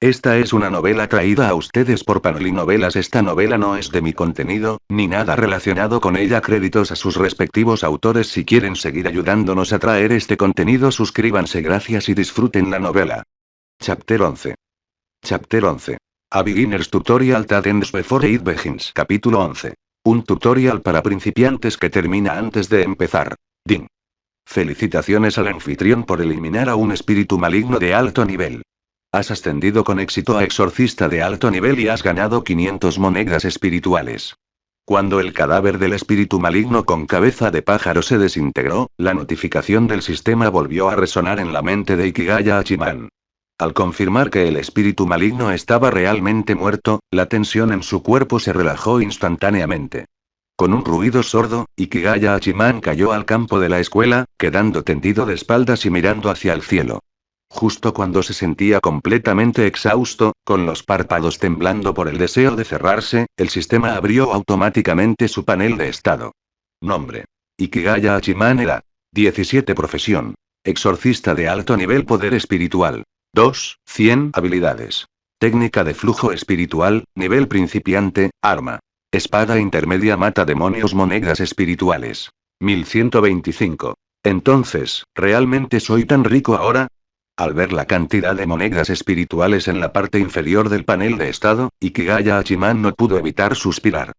Esta es una novela traída a ustedes por Panoli Novelas. Esta novela no es de mi contenido, ni nada relacionado con ella. Créditos a sus respectivos autores. Si quieren seguir ayudándonos a traer este contenido, suscríbanse. Gracias y disfruten la novela. Chapter 11. Chapter 11. A Beginner's Tutorial That Ends Before It Begins. Capítulo 11. Un tutorial para principiantes que termina antes de empezar. Din. Felicitaciones al anfitrión por eliminar a un espíritu maligno de alto nivel. Has ascendido con éxito a exorcista de alto nivel y has ganado 500 monedas espirituales. Cuando el cadáver del espíritu maligno con cabeza de pájaro se desintegró, la notificación del sistema volvió a resonar en la mente de Ikigaya Hachiman. Al confirmar que el espíritu maligno estaba realmente muerto, la tensión en su cuerpo se relajó instantáneamente. Con un ruido sordo, Ikigaya Hachiman cayó al campo de la escuela, quedando tendido de espaldas y mirando hacia el cielo. Justo cuando se sentía completamente exhausto, con los párpados temblando por el deseo de cerrarse, el sistema abrió automáticamente su panel de estado. Nombre. Ikigaya Hachiman era 17. Profesión. Exorcista de alto nivel. Poder espiritual. 2, 100 habilidades. Técnica de flujo espiritual, nivel principiante, arma. Espada intermedia mata demonios. Monedas espirituales. 1125. Entonces, ¿realmente soy tan rico ahora? Al ver la cantidad de monedas espirituales en la parte inferior del panel de estado, Ikigaya Hachiman no pudo evitar suspirar.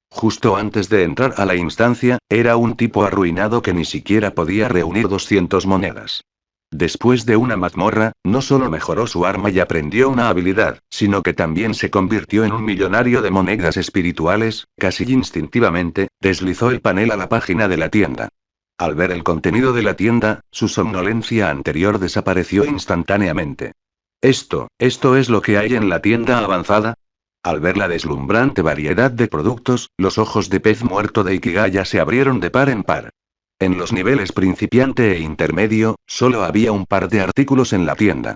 Justo antes de entrar a la instancia, era un tipo arruinado que ni siquiera podía reunir 200 monedas. Después de una mazmorra, no solo mejoró su arma y aprendió una habilidad, sino que también se convirtió en un millonario de monedas espirituales. Casi instintivamente, deslizó el panel a la página de la tienda. Al ver el contenido de la tienda, su somnolencia anterior desapareció instantáneamente. Esto es lo que hay en la tienda avanzada. Al ver la deslumbrante variedad de productos, los ojos de pez muerto de Ikigaya se abrieron de par en par. En los niveles principiante e intermedio, solo había un par de artículos en la tienda.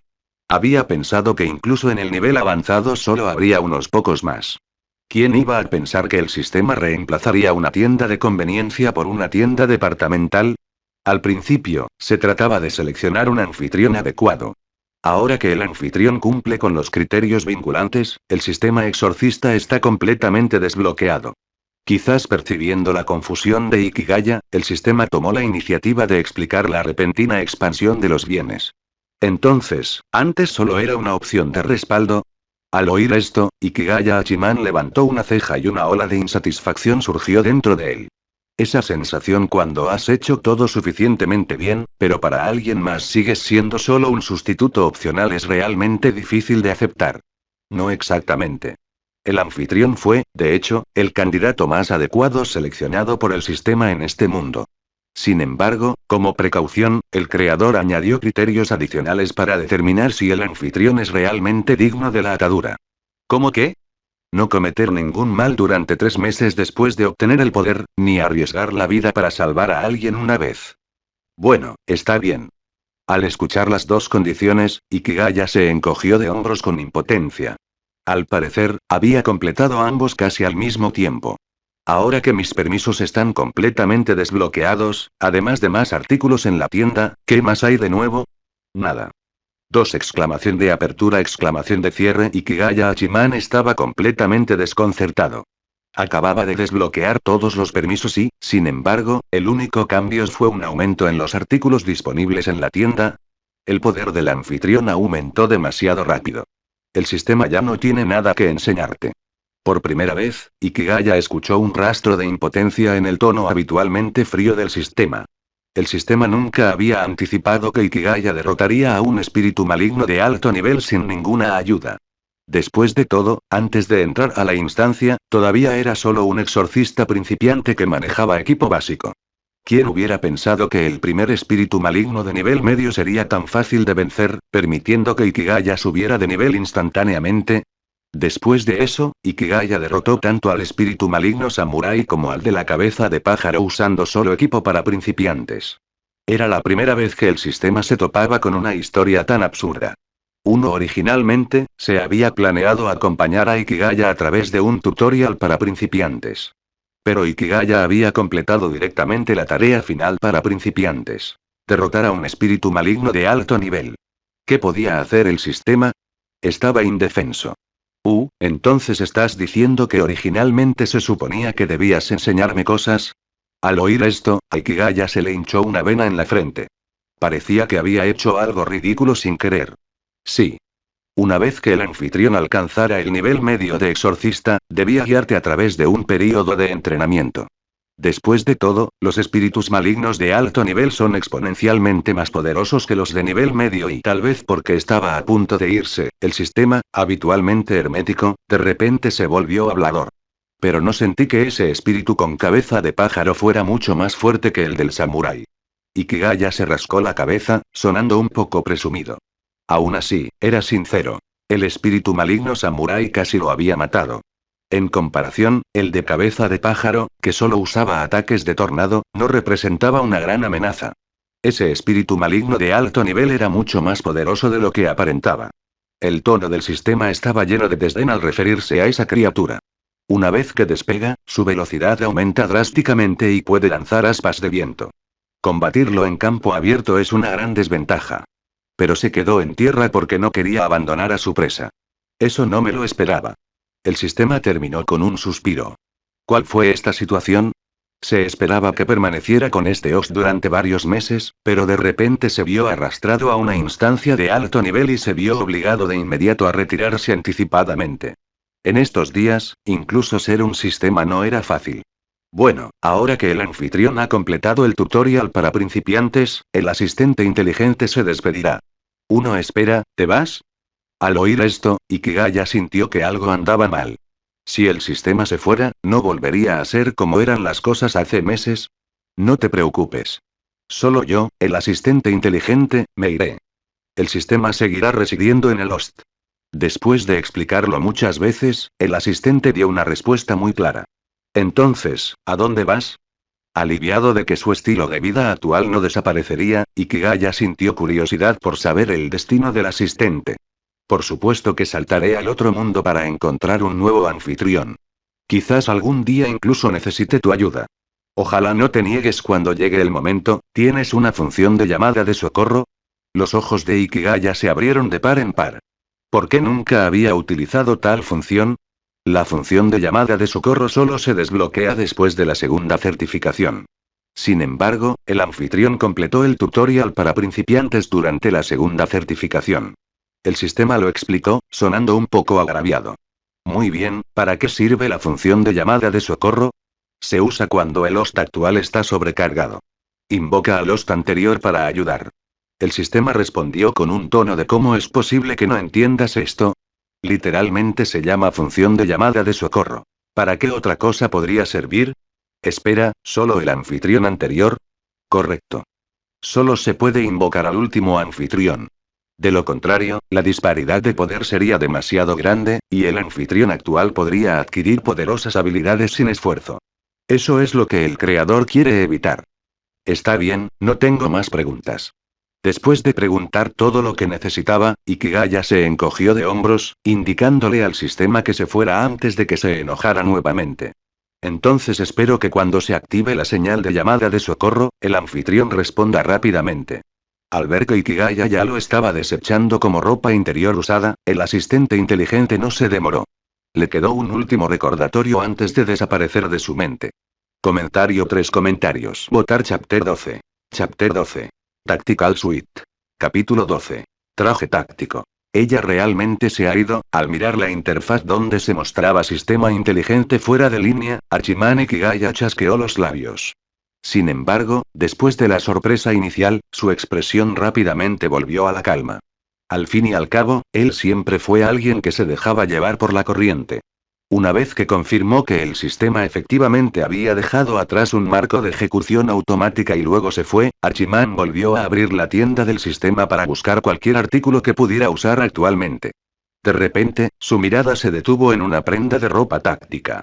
Había pensado que incluso en el nivel avanzado solo habría unos pocos más. ¿Quién iba a pensar que el sistema reemplazaría una tienda de conveniencia por una tienda departamental? Al principio, se trataba de seleccionar un anfitrión adecuado. Ahora que el anfitrión cumple con los criterios vinculantes, el sistema exorcista está completamente desbloqueado. Quizás percibiendo la confusión de Ikigaya, el sistema tomó la iniciativa de explicar la repentina expansión de los bienes. Entonces, antes solo era una opción de respaldo. Al oír esto, Ikigaya Hachiman levantó una ceja y una ola de insatisfacción surgió dentro de él. Esa sensación cuando has hecho todo suficientemente bien, pero para alguien más sigues siendo solo un sustituto opcional es realmente difícil de aceptar. No exactamente. El anfitrión fue, de hecho, el candidato más adecuado seleccionado por el sistema en este mundo. Sin embargo, como precaución, el creador añadió criterios adicionales para determinar si el anfitrión es realmente digno de la atadura. ¿Cómo qué? No cometer ningún mal durante 3 meses después de obtener el poder, ni arriesgar la vida para salvar a alguien una vez. Bueno, está bien. Al escuchar las dos condiciones, Ikigaya se encogió de hombros con impotencia. Al parecer, había completado ambos casi al mismo tiempo. Ahora que mis permisos están completamente desbloqueados, además de más artículos en la tienda, ¿qué más hay de nuevo? Nada. Dos exclamación de apertura exclamación de cierre. Ikigaya Hachiman estaba completamente desconcertado. Acababa de desbloquear todos los permisos y, sin embargo, el único cambio fue un aumento en los artículos disponibles en la tienda. El poder del anfitrión aumentó demasiado rápido. El sistema ya no tiene nada que enseñarte. Por primera vez, Ikigaya escuchó un rastro de impotencia en el tono habitualmente frío del sistema. El sistema nunca había anticipado que Ikigaya derrotaría a un espíritu maligno de alto nivel sin ninguna ayuda. Después de todo, antes de entrar a la instancia, todavía era solo un exorcista principiante que manejaba equipo básico. ¿Quién hubiera pensado que el primer espíritu maligno de nivel medio sería tan fácil de vencer, permitiendo que Ikigaya subiera de nivel instantáneamente? Después de eso, Ikigaya derrotó tanto al espíritu maligno samurái como al de la cabeza de pájaro usando solo equipo para principiantes. Era la primera vez que el sistema se topaba con una historia tan absurda. Uno originalmente, se había planeado acompañar a Ikigaya a través de un tutorial para principiantes. Pero Ikigaya había completado directamente la tarea final para principiantes. Derrotar a un espíritu maligno de alto nivel. ¿Qué podía hacer el sistema? Estaba indefenso. Entonces estás diciendo que originalmente se suponía que debías enseñarme cosas. Al oír esto, a Ikigaya se le hinchó una vena en la frente. Parecía que había hecho algo ridículo sin querer. Sí. Una vez que el anfitrión alcanzara el nivel medio de exorcista, debía guiarte a través de un período de entrenamiento. Después de todo, los espíritus malignos de alto nivel son exponencialmente más poderosos que los de nivel medio y tal vez porque estaba a punto de irse, el sistema, habitualmente hermético, de repente se volvió hablador. Pero no sentí que ese espíritu con cabeza de pájaro fuera mucho más fuerte que el del samurái. Ikigaya se rascó la cabeza, sonando un poco presumido. Aún así, era sincero. El espíritu maligno samurái casi lo había matado. En comparación, el de cabeza de pájaro, que solo usaba ataques de tornado, no representaba una gran amenaza. Ese espíritu maligno de alto nivel era mucho más poderoso de lo que aparentaba. El tono del sistema estaba lleno de desdén al referirse a esa criatura. Una vez que despega, su velocidad aumenta drásticamente y puede lanzar aspas de viento. Combatirlo en campo abierto es una gran desventaja. Pero se quedó en tierra porque no quería abandonar a su presa. Eso no me lo esperaba. El sistema terminó con un suspiro. ¿Cuál fue esta situación? Se esperaba que permaneciera con este Ox durante varios meses, pero de repente se vio arrastrado a una instancia de alto nivel y se vio obligado de inmediato a retirarse anticipadamente. En estos días, incluso ser un sistema no era fácil. Bueno, ahora que el anfitrión ha completado el tutorial para principiantes, el asistente inteligente se despedirá. Espera, ¿te vas? Al oír esto, Ikigaya sintió que algo andaba mal. Si el sistema se fuera, ¿no volvería a ser como eran las cosas hace meses? No te preocupes. Solo yo, el asistente inteligente, me iré. El sistema seguirá residiendo en el host. Después de explicarlo muchas veces, el asistente dio una respuesta muy clara. Entonces, ¿a dónde vas? Aliviado de que su estilo de vida actual no desaparecería, Ikigaya sintió curiosidad por saber el destino del asistente. Por supuesto que saltaré al otro mundo para encontrar un nuevo anfitrión. Quizás algún día incluso necesite tu ayuda. Ojalá no te niegues cuando llegue el momento. ¿Tienes una función de llamada de socorro? Los ojos de Ikigaya se abrieron de par en par. ¿Por qué nunca había utilizado tal función? La función de llamada de socorro solo se desbloquea después de la segunda certificación. Sin embargo, el anfitrión completó el tutorial para principiantes durante la segunda certificación. El sistema lo explicó, sonando un poco agraviado. Muy bien, ¿para qué sirve la función de llamada de socorro? Se usa cuando el host actual está sobrecargado. Invoca al host anterior para ayudar. El sistema respondió con un tono de ¿cómo es posible que no entiendas esto? Literalmente se llama función de llamada de socorro. ¿Para qué otra cosa podría servir? Espera, ¿solo el anfitrión anterior? Correcto. Solo se puede invocar al último anfitrión. De lo contrario, la disparidad de poder sería demasiado grande, y el anfitrión actual podría adquirir poderosas habilidades sin esfuerzo. Eso es lo que el creador quiere evitar. Está bien, no tengo más preguntas. Después de preguntar todo lo que necesitaba, Ikigaya se encogió de hombros, indicándole al sistema que se fuera antes de que se enojara nuevamente. Entonces espero que cuando se active la señal de llamada de socorro, el anfitrión responda rápidamente. Al ver que Ikigaya ya lo estaba desechando como ropa interior usada, el asistente inteligente no se demoró. Le quedó un último recordatorio antes de desaparecer de su mente. Comentario 3 comentarios. Votar Chapter 12. Chapter 12. Tactical Suite. Capítulo 12. Traje táctico. Ella realmente se ha ido. Al mirar la interfaz donde se mostraba sistema inteligente fuera de línea, Archiman Ikigaya chasqueó los labios. Sin embargo, después de la sorpresa inicial, su expresión rápidamente volvió a la calma. Al fin y al cabo, él siempre fue alguien que se dejaba llevar por la corriente. Una vez que confirmó que el sistema efectivamente había dejado atrás un marco de ejecución automática y luego se fue, Archiman volvió a abrir la tienda del sistema para buscar cualquier artículo que pudiera usar actualmente. De repente, su mirada se detuvo en una prenda de ropa táctica.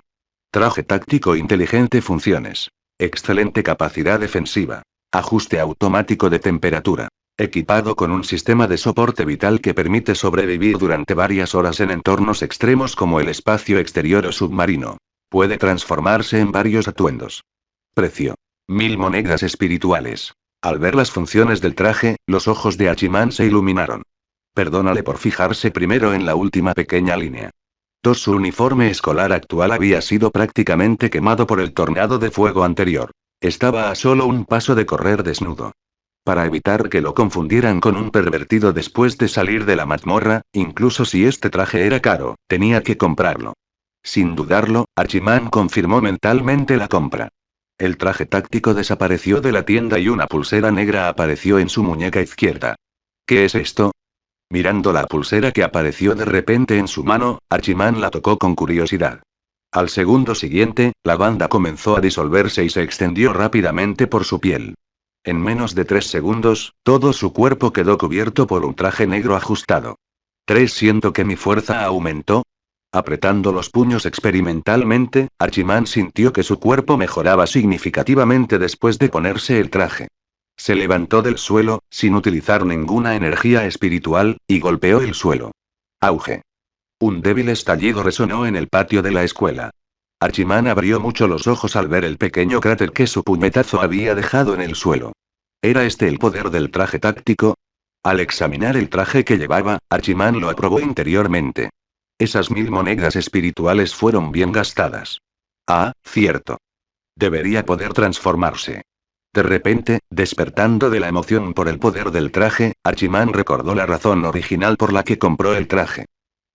Traje táctico inteligente funciones. Excelente capacidad defensiva. Ajuste automático de temperatura. Equipado con un sistema de soporte vital que permite sobrevivir durante varias horas en entornos extremos como el espacio exterior o submarino. Puede transformarse en varios atuendos. Precio. 1000 monedas espirituales. Al ver las funciones del traje, los ojos de Hachiman se iluminaron. Perdónale por fijarse primero en la última pequeña línea. Su uniforme escolar actual había sido prácticamente quemado por el tornado de fuego anterior. Estaba a solo un paso de correr desnudo. Para evitar que lo confundieran con un pervertido después de salir de la mazmorra, incluso si este traje era caro, tenía que comprarlo. Sin dudarlo, Archimán confirmó mentalmente la compra. El traje táctico desapareció de la tienda y una pulsera negra apareció en su muñeca izquierda. ¿Qué es esto? Mirando la pulsera que apareció de repente en su mano, Archimán la tocó con curiosidad. Al segundo siguiente, la banda comenzó a disolverse y se extendió rápidamente por su piel. En menos de 3 segundos, todo su cuerpo quedó cubierto por un traje negro ajustado. Siento que mi fuerza aumentó. Apretando los puños experimentalmente, Archimán sintió que su cuerpo mejoraba significativamente después de ponerse el traje. Se levantó del suelo, sin utilizar ninguna energía espiritual, y golpeó el suelo. Auge. Un débil estallido resonó en el patio de la escuela. Archimán abrió mucho los ojos al ver el pequeño cráter que su puñetazo había dejado en el suelo. ¿Era este el poder del traje táctico? Al examinar el traje que llevaba, Archimán lo aprobó interiormente. Esas 1000 monedas espirituales fueron bien gastadas. Ah, cierto. Debería poder transformarse. De repente, despertando de la emoción por el poder del traje, Archimán recordó la razón original por la que compró el traje.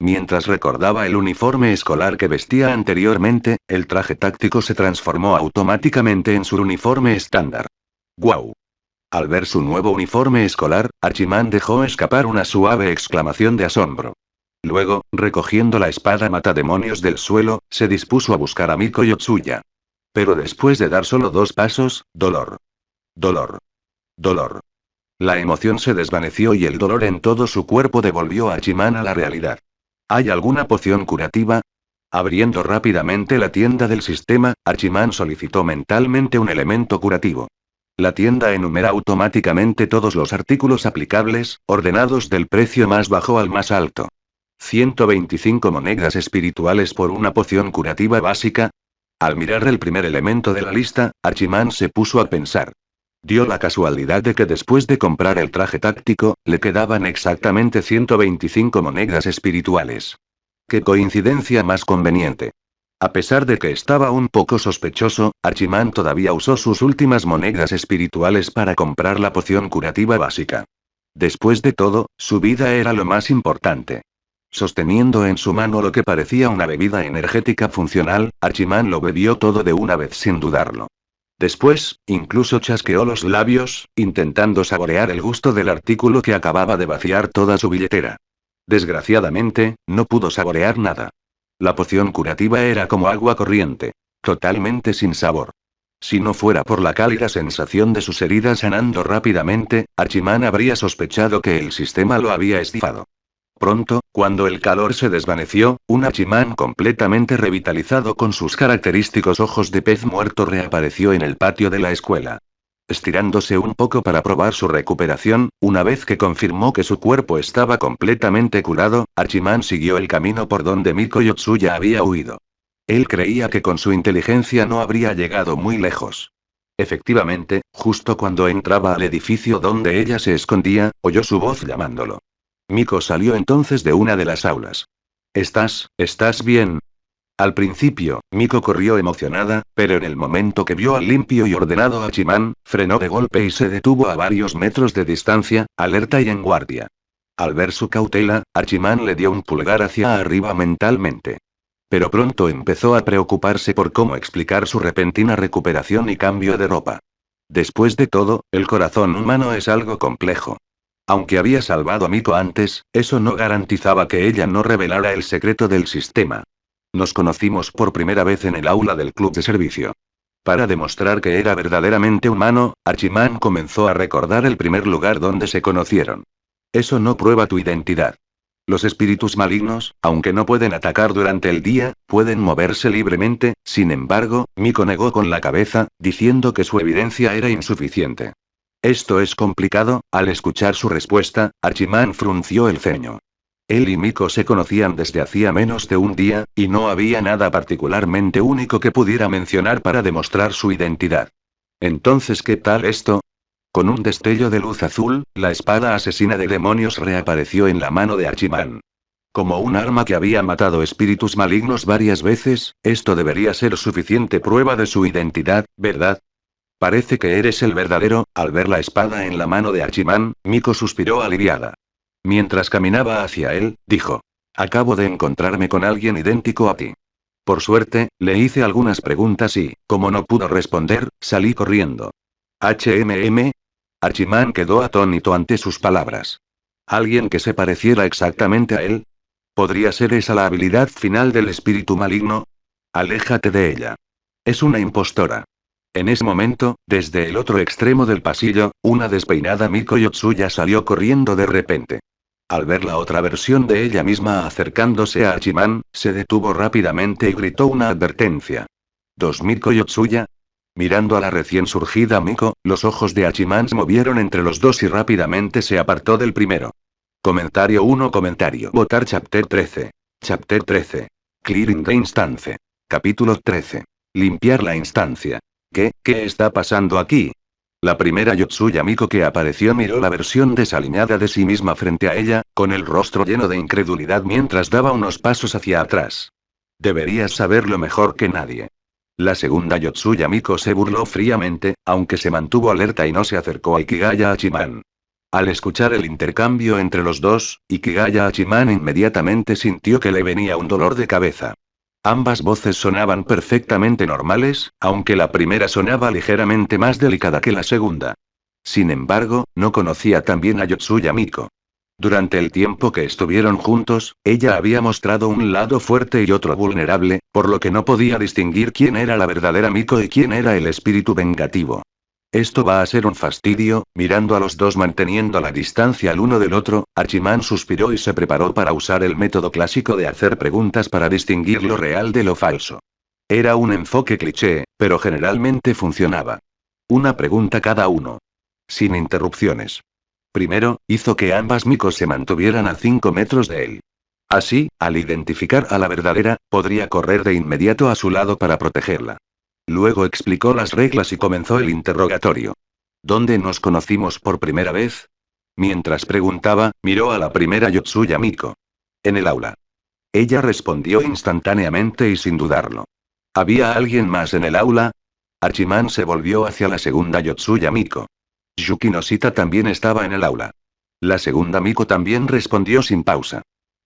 Mientras recordaba el uniforme escolar que vestía anteriormente, el traje táctico se transformó automáticamente en su uniforme estándar. ¡Guau! Al ver su nuevo uniforme escolar, Archimán dejó escapar una suave exclamación de asombro. Luego, recogiendo la espada matademonios del suelo, se dispuso a buscar a Miko Yotsuya. Pero después de dar solo 2 pasos, dolor. Dolor. Dolor. La emoción se desvaneció y el dolor en todo su cuerpo devolvió a Archimán a la realidad. ¿Hay alguna poción curativa? Abriendo rápidamente la tienda del sistema, Archimán solicitó mentalmente un elemento curativo. La tienda enumera automáticamente todos los artículos aplicables, ordenados del precio más bajo al más alto. 125 monedas espirituales por una poción curativa básica. Al mirar el primer elemento de la lista, Archimán se puso a pensar. Dio la casualidad de que después de comprar el traje táctico, le quedaban exactamente 125 monedas espirituales. ¡Qué coincidencia más conveniente! A pesar de que estaba un poco sospechoso, Archimán todavía usó sus últimas monedas espirituales para comprar la poción curativa básica. Después de todo, su vida era lo más importante. Sosteniendo en su mano lo que parecía una bebida energética funcional, Archimán lo bebió todo de una vez sin dudarlo. Después, incluso chasqueó los labios, intentando saborear el gusto del artículo que acababa de vaciar toda su billetera. Desgraciadamente, no pudo saborear nada. La poción curativa era como agua corriente. Totalmente sin sabor. Si no fuera por la cálida sensación de sus heridas sanando rápidamente, Archimán habría sospechado que el sistema lo había estafado. Pronto, cuando el calor se desvaneció, un Archimán completamente revitalizado con sus característicos ojos de pez muerto reapareció en el patio de la escuela. Estirándose un poco para probar su recuperación, una vez que confirmó que su cuerpo estaba completamente curado, Archimán siguió el camino por donde Miko Yotsuya había huido. Él creía que con su inteligencia no habría llegado muy lejos. Efectivamente, justo cuando entraba al edificio donde ella se escondía, oyó su voz llamándolo. Miko salió entonces de una de las aulas. ¿Estás bien? Al principio, Miko corrió emocionada, pero en el momento que vio al limpio y ordenado Archimán, frenó de golpe y se detuvo a varios metros de distancia, alerta y en guardia. Al ver su cautela, Archimán le dio un pulgar hacia arriba mentalmente. Pero pronto empezó a preocuparse por cómo explicar su repentina recuperación y cambio de ropa. Después de todo, el corazón humano es algo complejo. Aunque había salvado a Miko antes, eso no garantizaba que ella no revelara el secreto del sistema. Nos conocimos por primera vez en el aula del club de servicio. Para demostrar que era verdaderamente humano, Archimán comenzó a recordar el primer lugar donde se conocieron. Eso no prueba tu identidad. Los espíritus malignos, aunque no pueden atacar durante el día, pueden moverse libremente. Sin embargo, Miko negó con la cabeza, diciendo que su evidencia era insuficiente. Esto es complicado. Al escuchar su respuesta, Archimán frunció el ceño. Él y Miko se conocían desde hacía menos de un día, y no había nada particularmente único que pudiera mencionar para demostrar su identidad. Entonces, ¿qué tal esto? Con un destello de luz azul, la espada asesina de demonios reapareció en la mano de Hachiman. Como un arma que había matado espíritus malignos varias veces, esto debería ser suficiente prueba de su identidad, ¿verdad? Parece que eres el verdadero. Al ver la espada en la mano de Hachiman, Miko suspiró aliviada. Mientras caminaba hacia él, dijo: Acabo de encontrarme con alguien idéntico a ti. Por suerte, le hice algunas preguntas y, como no pudo responder, salí corriendo. HMM. Hachiman quedó atónito ante sus palabras. ¿Alguien que se pareciera exactamente a él? ¿Podría ser esa la habilidad final del espíritu maligno? Aléjate de ella. Es una impostora. En ese momento, desde el otro extremo del pasillo, una despeinada Miko Yotsuya salió corriendo de repente. Al ver la otra versión de ella misma acercándose a Hachiman, se detuvo rápidamente y gritó una advertencia. ¿Dos Miko Yotsuya? Mirando a la recién surgida Miko, los ojos de Hachiman se movieron entre los dos y rápidamente se apartó del primero. Comentario 1. Comentario. Votar Chapter 13. Chapter 13. Clearing the Instance. Capítulo 13. Limpiar la instancia. ¿Qué está pasando aquí? La primera Yotsuya Miko que apareció miró la versión desaliñada de sí misma frente a ella, con el rostro lleno de incredulidad mientras daba unos pasos hacia atrás. Deberías saberlo mejor que nadie. La segunda Yotsuya Miko se burló fríamente, aunque se mantuvo alerta y no se acercó a Ikigaya Hachiman. Al escuchar el intercambio entre los dos, Ikigaya Hachiman inmediatamente sintió que le venía un dolor de cabeza. Ambas voces sonaban perfectamente normales, aunque la primera sonaba ligeramente más delicada que la segunda. Sin embargo, no conocía tan bien a Yotsuya Miko. Durante el tiempo que estuvieron juntos, ella había mostrado un lado fuerte y otro vulnerable, por lo que no podía distinguir quién era la verdadera Miko y quién era el espíritu vengativo. Esto va a ser un fastidio. Mirando a los dos manteniendo la distancia el uno del otro, Hachiman suspiró y se preparó para usar el método clásico de hacer preguntas para distinguir lo real de lo falso. Era un enfoque cliché, pero generalmente funcionaba. Una pregunta cada uno. Sin interrupciones. Primero, hizo que ambas Mikos se mantuvieran a 5 metros de él. Así, al identificar a la verdadera, podría correr de inmediato a su lado para protegerla. Luego explicó las reglas y comenzó el interrogatorio. ¿Dónde nos conocimos por primera vez? Mientras preguntaba, miró a la primera Yotsuya Miko. En el aula. Ella respondió instantáneamente y sin dudarlo. ¿Había alguien más en el aula? Hachiman se volvió hacia la segunda Yotsuya Miko. Yuki Noshita también estaba en el aula. La segunda Miko también respondió sin pausa.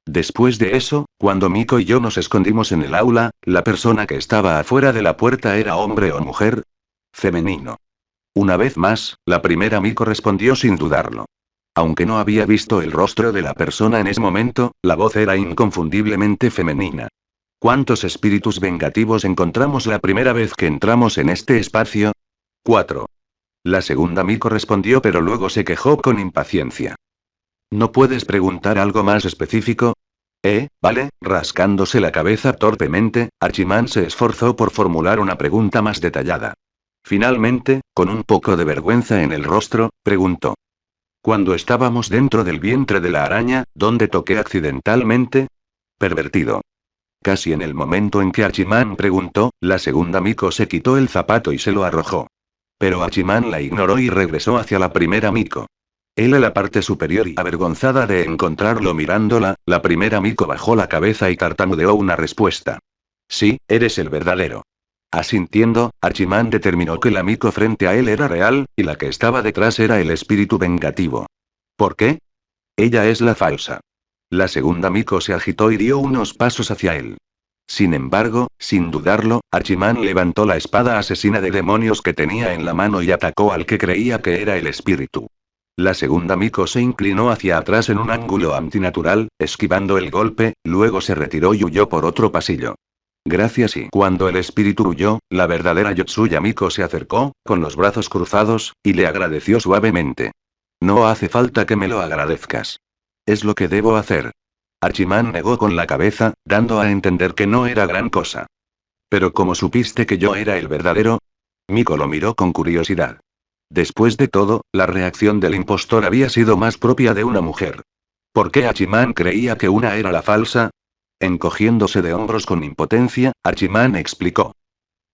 Después de eso, cuando Miko y yo nos escondimos en el aula, ¿la persona que estaba afuera de la puerta era hombre o mujer? Femenino. Una vez más, la primera Miko respondió sin dudarlo. Aunque no había visto el rostro de la persona en ese momento, la voz era inconfundiblemente femenina. ¿Cuántos espíritus vengativos encontramos la primera vez que entramos en este espacio? 4. La segunda Miko respondió pero luego se quejó con impaciencia. ¿No puedes preguntar algo más específico? Vale, rascándose la cabeza torpemente, Hachiman se esforzó por formular una pregunta más detallada. Finalmente, con un poco de vergüenza en el rostro, preguntó. Cuando estábamos dentro del vientre de la araña, ¿dónde toqué accidentalmente? Pervertido. Casi en el momento en que Hachiman preguntó, la segunda Miko se quitó el zapato y se lo arrojó. Pero Hachiman la ignoró y regresó hacia la primera Miko. Él a la parte superior y avergonzada de encontrarlo mirándola, la primera Miko bajó la cabeza y tartamudeó una respuesta. Sí, eres el verdadero. Asintiendo, Hachiman determinó que la Miko frente a él era real, y la que estaba detrás era el espíritu vengativo. ¿Por qué? Ella es la falsa. La segunda Miko se agitó y dio unos pasos hacia él. Sin embargo, sin dudarlo, Hachiman levantó la espada asesina de demonios que tenía en la mano y atacó al que creía que era el espíritu. La segunda Miko se inclinó hacia atrás en un ángulo antinatural, esquivando el golpe, luego se retiró y huyó por otro pasillo. Gracias. Y cuando el espíritu huyó, la verdadera Yotsuya Miko se acercó, con los brazos cruzados, y le agradeció suavemente. No hace falta que me lo agradezcas. Es lo que debo hacer. Hachiman negó con la cabeza, dando a entender que no era gran cosa. ¿Pero cómo supiste que yo era el verdadero? Miko lo miró con curiosidad. Después de todo, la reacción del impostor había sido más propia de una mujer. ¿Por qué Hachiman creía que una era la falsa? Encogiéndose de hombros con impotencia, Hachiman explicó.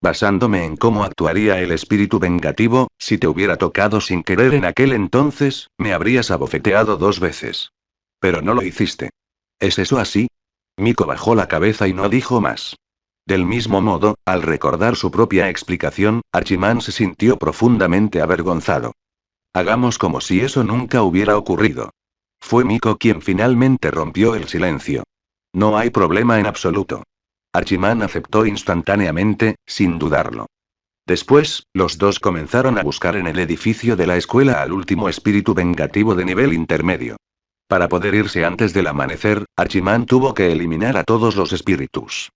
Basándome en cómo actuaría el espíritu vengativo, si te hubiera tocado sin querer en aquel entonces, me habrías abofeteado 2 veces. Pero no lo hiciste. ¿Es eso así? Miko bajó la cabeza y no dijo más. Del mismo modo, al recordar su propia explicación, Archiman se sintió profundamente avergonzado. Hagamos como si eso nunca hubiera ocurrido. Fue Miko quien finalmente rompió el silencio. No hay problema en absoluto. Archiman aceptó instantáneamente, sin dudarlo. Después, los dos comenzaron a buscar en el edificio de la escuela al último espíritu vengativo de nivel intermedio. Para poder irse antes del amanecer, Archiman tuvo que eliminar a todos los espíritus.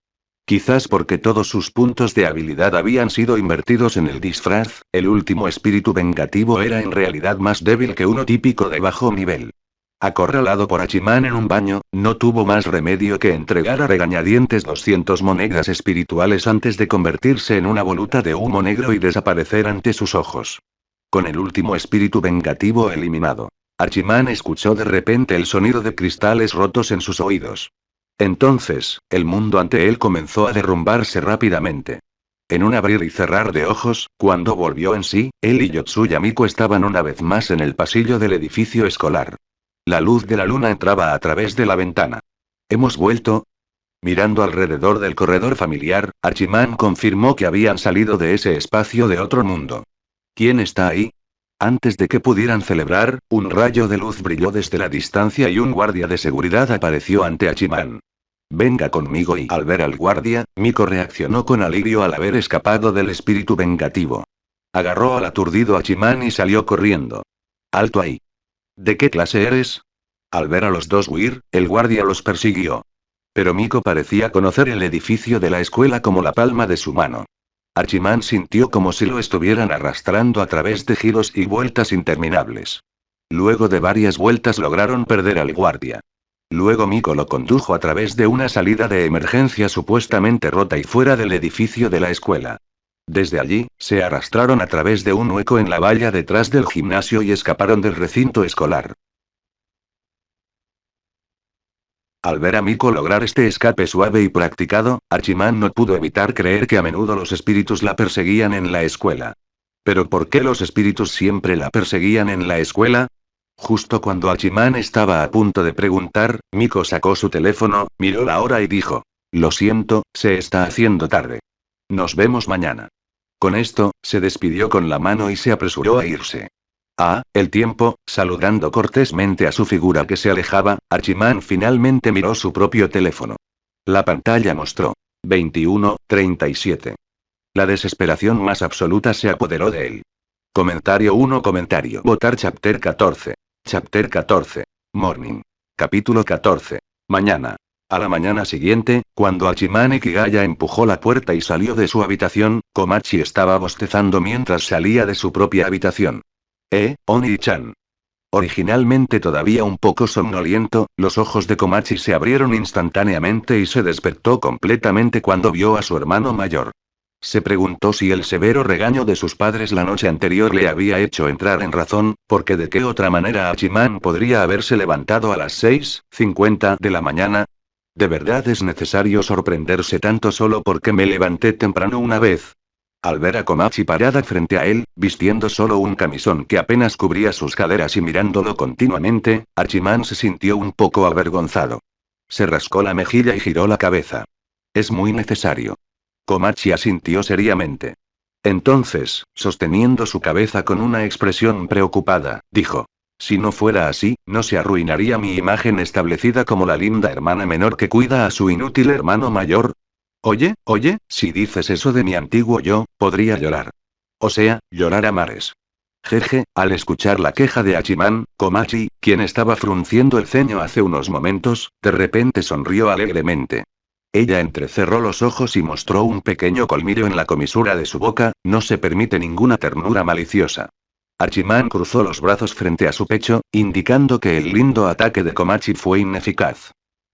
Quizás porque todos sus puntos de habilidad habían sido invertidos en el disfraz, el último espíritu vengativo era en realidad más débil que uno típico de bajo nivel. Acorralado por Hachiman en un baño, no tuvo más remedio que entregar a regañadientes 200 monedas espirituales antes de convertirse en una voluta de humo negro y desaparecer ante sus ojos. Con el último espíritu vengativo eliminado, Hachiman escuchó de repente el sonido de cristales rotos en sus oídos. Entonces, el mundo ante él comenzó a derrumbarse rápidamente. En un abrir y cerrar de ojos, cuando volvió en sí, él y Yotsuya Miko estaban una vez más en el pasillo del edificio escolar. La luz de la luna entraba a través de la ventana. ¿Hemos vuelto? Mirando alrededor del corredor familiar, Archiman confirmó que habían salido de ese espacio de otro mundo. ¿Quién está ahí? Antes de que pudieran celebrar, un rayo de luz brilló desde la distancia y un guardia de seguridad apareció ante Archiman. Venga conmigo y al ver al guardia, Miko reaccionó con alivio al haber escapado del espíritu vengativo. Agarró al aturdido Archiman y salió corriendo. Alto ahí. ¿De qué clase eres? Al ver a los dos huir, el guardia los persiguió. Pero Miko parecía conocer el edificio de la escuela como la palma de su mano. Archiman sintió como si lo estuvieran arrastrando a través de giros y vueltas interminables. Luego de varias vueltas lograron perder al guardia. Luego Miko lo condujo a través de una salida de emergencia supuestamente rota y fuera del edificio de la escuela. Desde allí, se arrastraron a través de un hueco en la valla detrás del gimnasio y escaparon del recinto escolar. Al ver a Miko lograr este escape suave y practicado, Archiman no pudo evitar creer que a menudo los espíritus la perseguían en la escuela. ¿Pero por qué los espíritus siempre la perseguían en la escuela? Justo cuando Archiman estaba a punto de preguntar, Miko sacó su teléfono, miró la hora y dijo: Lo siento, se está haciendo tarde. Nos vemos mañana. Con esto, se despidió con la mano y se apresuró a irse. El tiempo, saludando cortésmente a su figura que se alejaba, Archiman finalmente miró su propio teléfono. La pantalla mostró 21:37. La desesperación más absoluta se apoderó de él. Comentario 1. Comentario. Votar Chapter 14. Chapter 14. Morning. Capítulo 14. Mañana. A la mañana siguiente, cuando Hachiman Ikigaya empujó la puerta y salió de su habitación, Komachi estaba bostezando mientras salía de su propia habitación. Oni-chan. Originalmente todavía un poco somnoliento, los ojos de Komachi se abrieron instantáneamente y se despertó completamente cuando vio a su hermano mayor. Se preguntó si el severo regaño de sus padres la noche anterior le había hecho entrar en razón, porque de qué otra manera Hachiman podría haberse levantado a las 6:50 de la mañana. ¿De verdad es necesario sorprenderse tanto solo porque me levanté temprano una vez? Al ver a Komachi parada frente a él, vistiendo solo un camisón que apenas cubría sus caderas y mirándolo continuamente, Archiman se sintió un poco avergonzado. Se rascó la mejilla y giró la cabeza. Es muy necesario. Komachi asintió seriamente. Entonces, sosteniendo su cabeza con una expresión preocupada, dijo: Si no fuera así, no se arruinaría mi imagen establecida como la linda hermana menor que cuida a su inútil hermano mayor. Oye, si dices eso de mi antiguo yo, podría llorar. O sea, llorar a mares. Jeje, al escuchar la queja de Hachiman, Komachi, quien estaba frunciendo el ceño hace unos momentos, de repente sonrió alegremente. Ella entrecerró los ojos y mostró un pequeño colmillo en la comisura de su boca, no se permite ninguna ternura maliciosa. Hachiman cruzó los brazos frente a su pecho, indicando que el lindo ataque de Komachi fue ineficaz.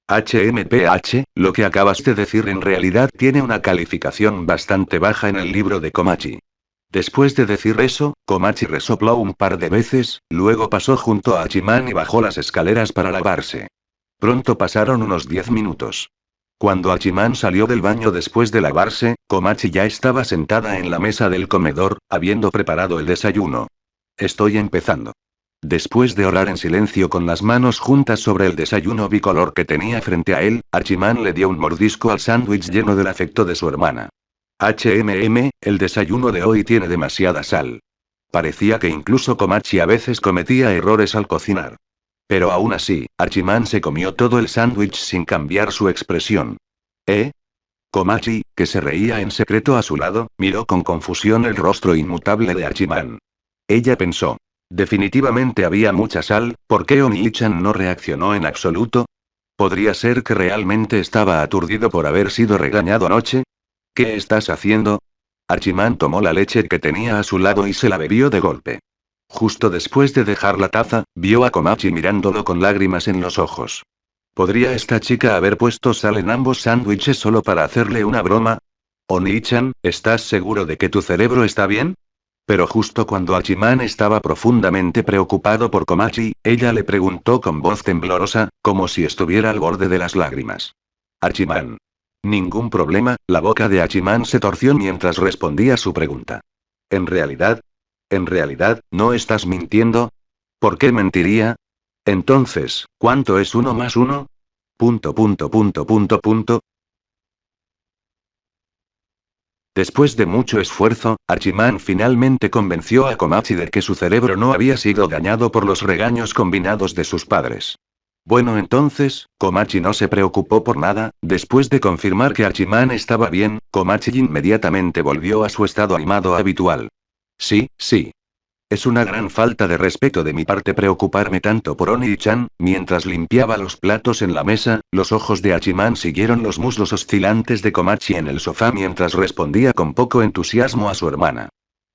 HMPH, lo que acabas de decir en realidad tiene una calificación bastante baja en el libro de Komachi. Después de decir eso, Komachi resopló un par de veces, luego pasó junto a Hachiman y bajó las escaleras para lavarse. Pronto pasaron unos 10 minutos. Cuando Hachiman salió del baño después de lavarse, Komachi ya estaba sentada en la mesa del comedor, habiendo preparado el desayuno. Estoy empezando. Después de orar en silencio con las manos juntas sobre el desayuno bicolor que tenía frente a él, Hachiman le dio un mordisco al sándwich lleno del afecto de su hermana. El desayuno de hoy tiene demasiada sal. Parecía que incluso Komachi a veces cometía errores al cocinar. Pero aún así, Hachiman se comió todo el sándwich sin cambiar su expresión. ¿Eh? Komachi, que se reía en secreto a su lado, miró con confusión el rostro inmutable de Hachiman. Ella pensó. Definitivamente había mucha sal, ¿por qué Oni-chan no reaccionó en absoluto? ¿Podría ser que realmente estaba aturdido por haber sido regañado anoche? ¿Qué estás haciendo? Hachiman tomó la leche que tenía a su lado y se la bebió de golpe. Justo después de dejar la taza, vio a Komachi mirándolo con lágrimas en los ojos. ¿Podría esta chica haber puesto sal en ambos sándwiches solo para hacerle una broma? Oni-chan, ¿estás seguro de que tu cerebro está bien? Pero justo cuando Hachiman estaba profundamente preocupado por Komachi, ella le preguntó con voz temblorosa, como si estuviera al borde de las lágrimas. Hachiman. Ningún problema, la boca de Hachiman se torció mientras respondía su pregunta. ¿En realidad? ¿En realidad, no estás mintiendo? ¿Por qué mentiría? Entonces, ¿cuánto es 1 más 1? Punto punto punto punto punto. Después de mucho esfuerzo, Hachiman finalmente convenció a Komachi de que su cerebro no había sido dañado por los regaños combinados de sus padres. Bueno, entonces, Komachi no se preocupó por nada. Después de confirmar que Hachiman estaba bien, Komachi inmediatamente volvió a su estado animado habitual. Sí, sí. Es una gran falta de respeto de mi parte preocuparme tanto por Oni-chan. Mientras limpiaba los platos en la mesa, los ojos de Hachiman siguieron los muslos oscilantes de Komachi en el sofá mientras respondía con poco entusiasmo a su hermana.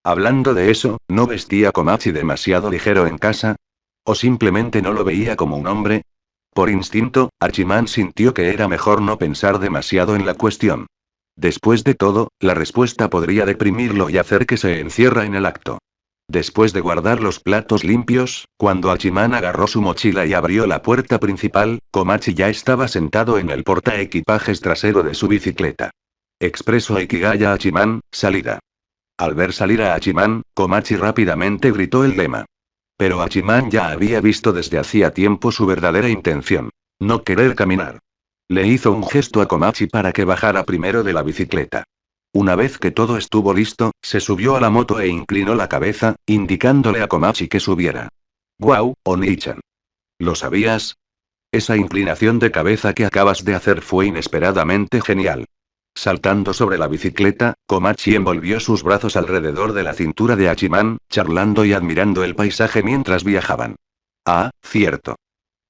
Hablando de eso, ¿no vestía Komachi demasiado ligero en casa? ¿O simplemente no lo veía como un hombre? Por instinto, Hachiman sintió que era mejor no pensar demasiado en la cuestión. Después de todo, la respuesta podría deprimirlo y hacer que se encierra en el acto. Después de guardar los platos limpios, cuando Hachiman agarró su mochila y abrió la puerta principal, Komachi ya estaba sentado en el portaequipajes trasero de su bicicleta. Expreso Ikigaya Hachiman, salida. Al ver salir a Hachiman, Komachi rápidamente gritó el lema. Pero Hachiman ya había visto desde hacía tiempo su verdadera intención. No querer caminar. Le hizo un gesto a Komachi para que bajara primero de la bicicleta. Una vez que todo estuvo listo, se subió a la moto e inclinó la cabeza, indicándole a Komachi que subiera. «Guau, Oni-chan. ¿Lo sabías? Esa inclinación de cabeza que acabas de hacer fue inesperadamente genial». Saltando sobre la bicicleta, Komachi envolvió sus brazos alrededor de la cintura de Hachiman, charlando y admirando el paisaje mientras viajaban. Ah, cierto.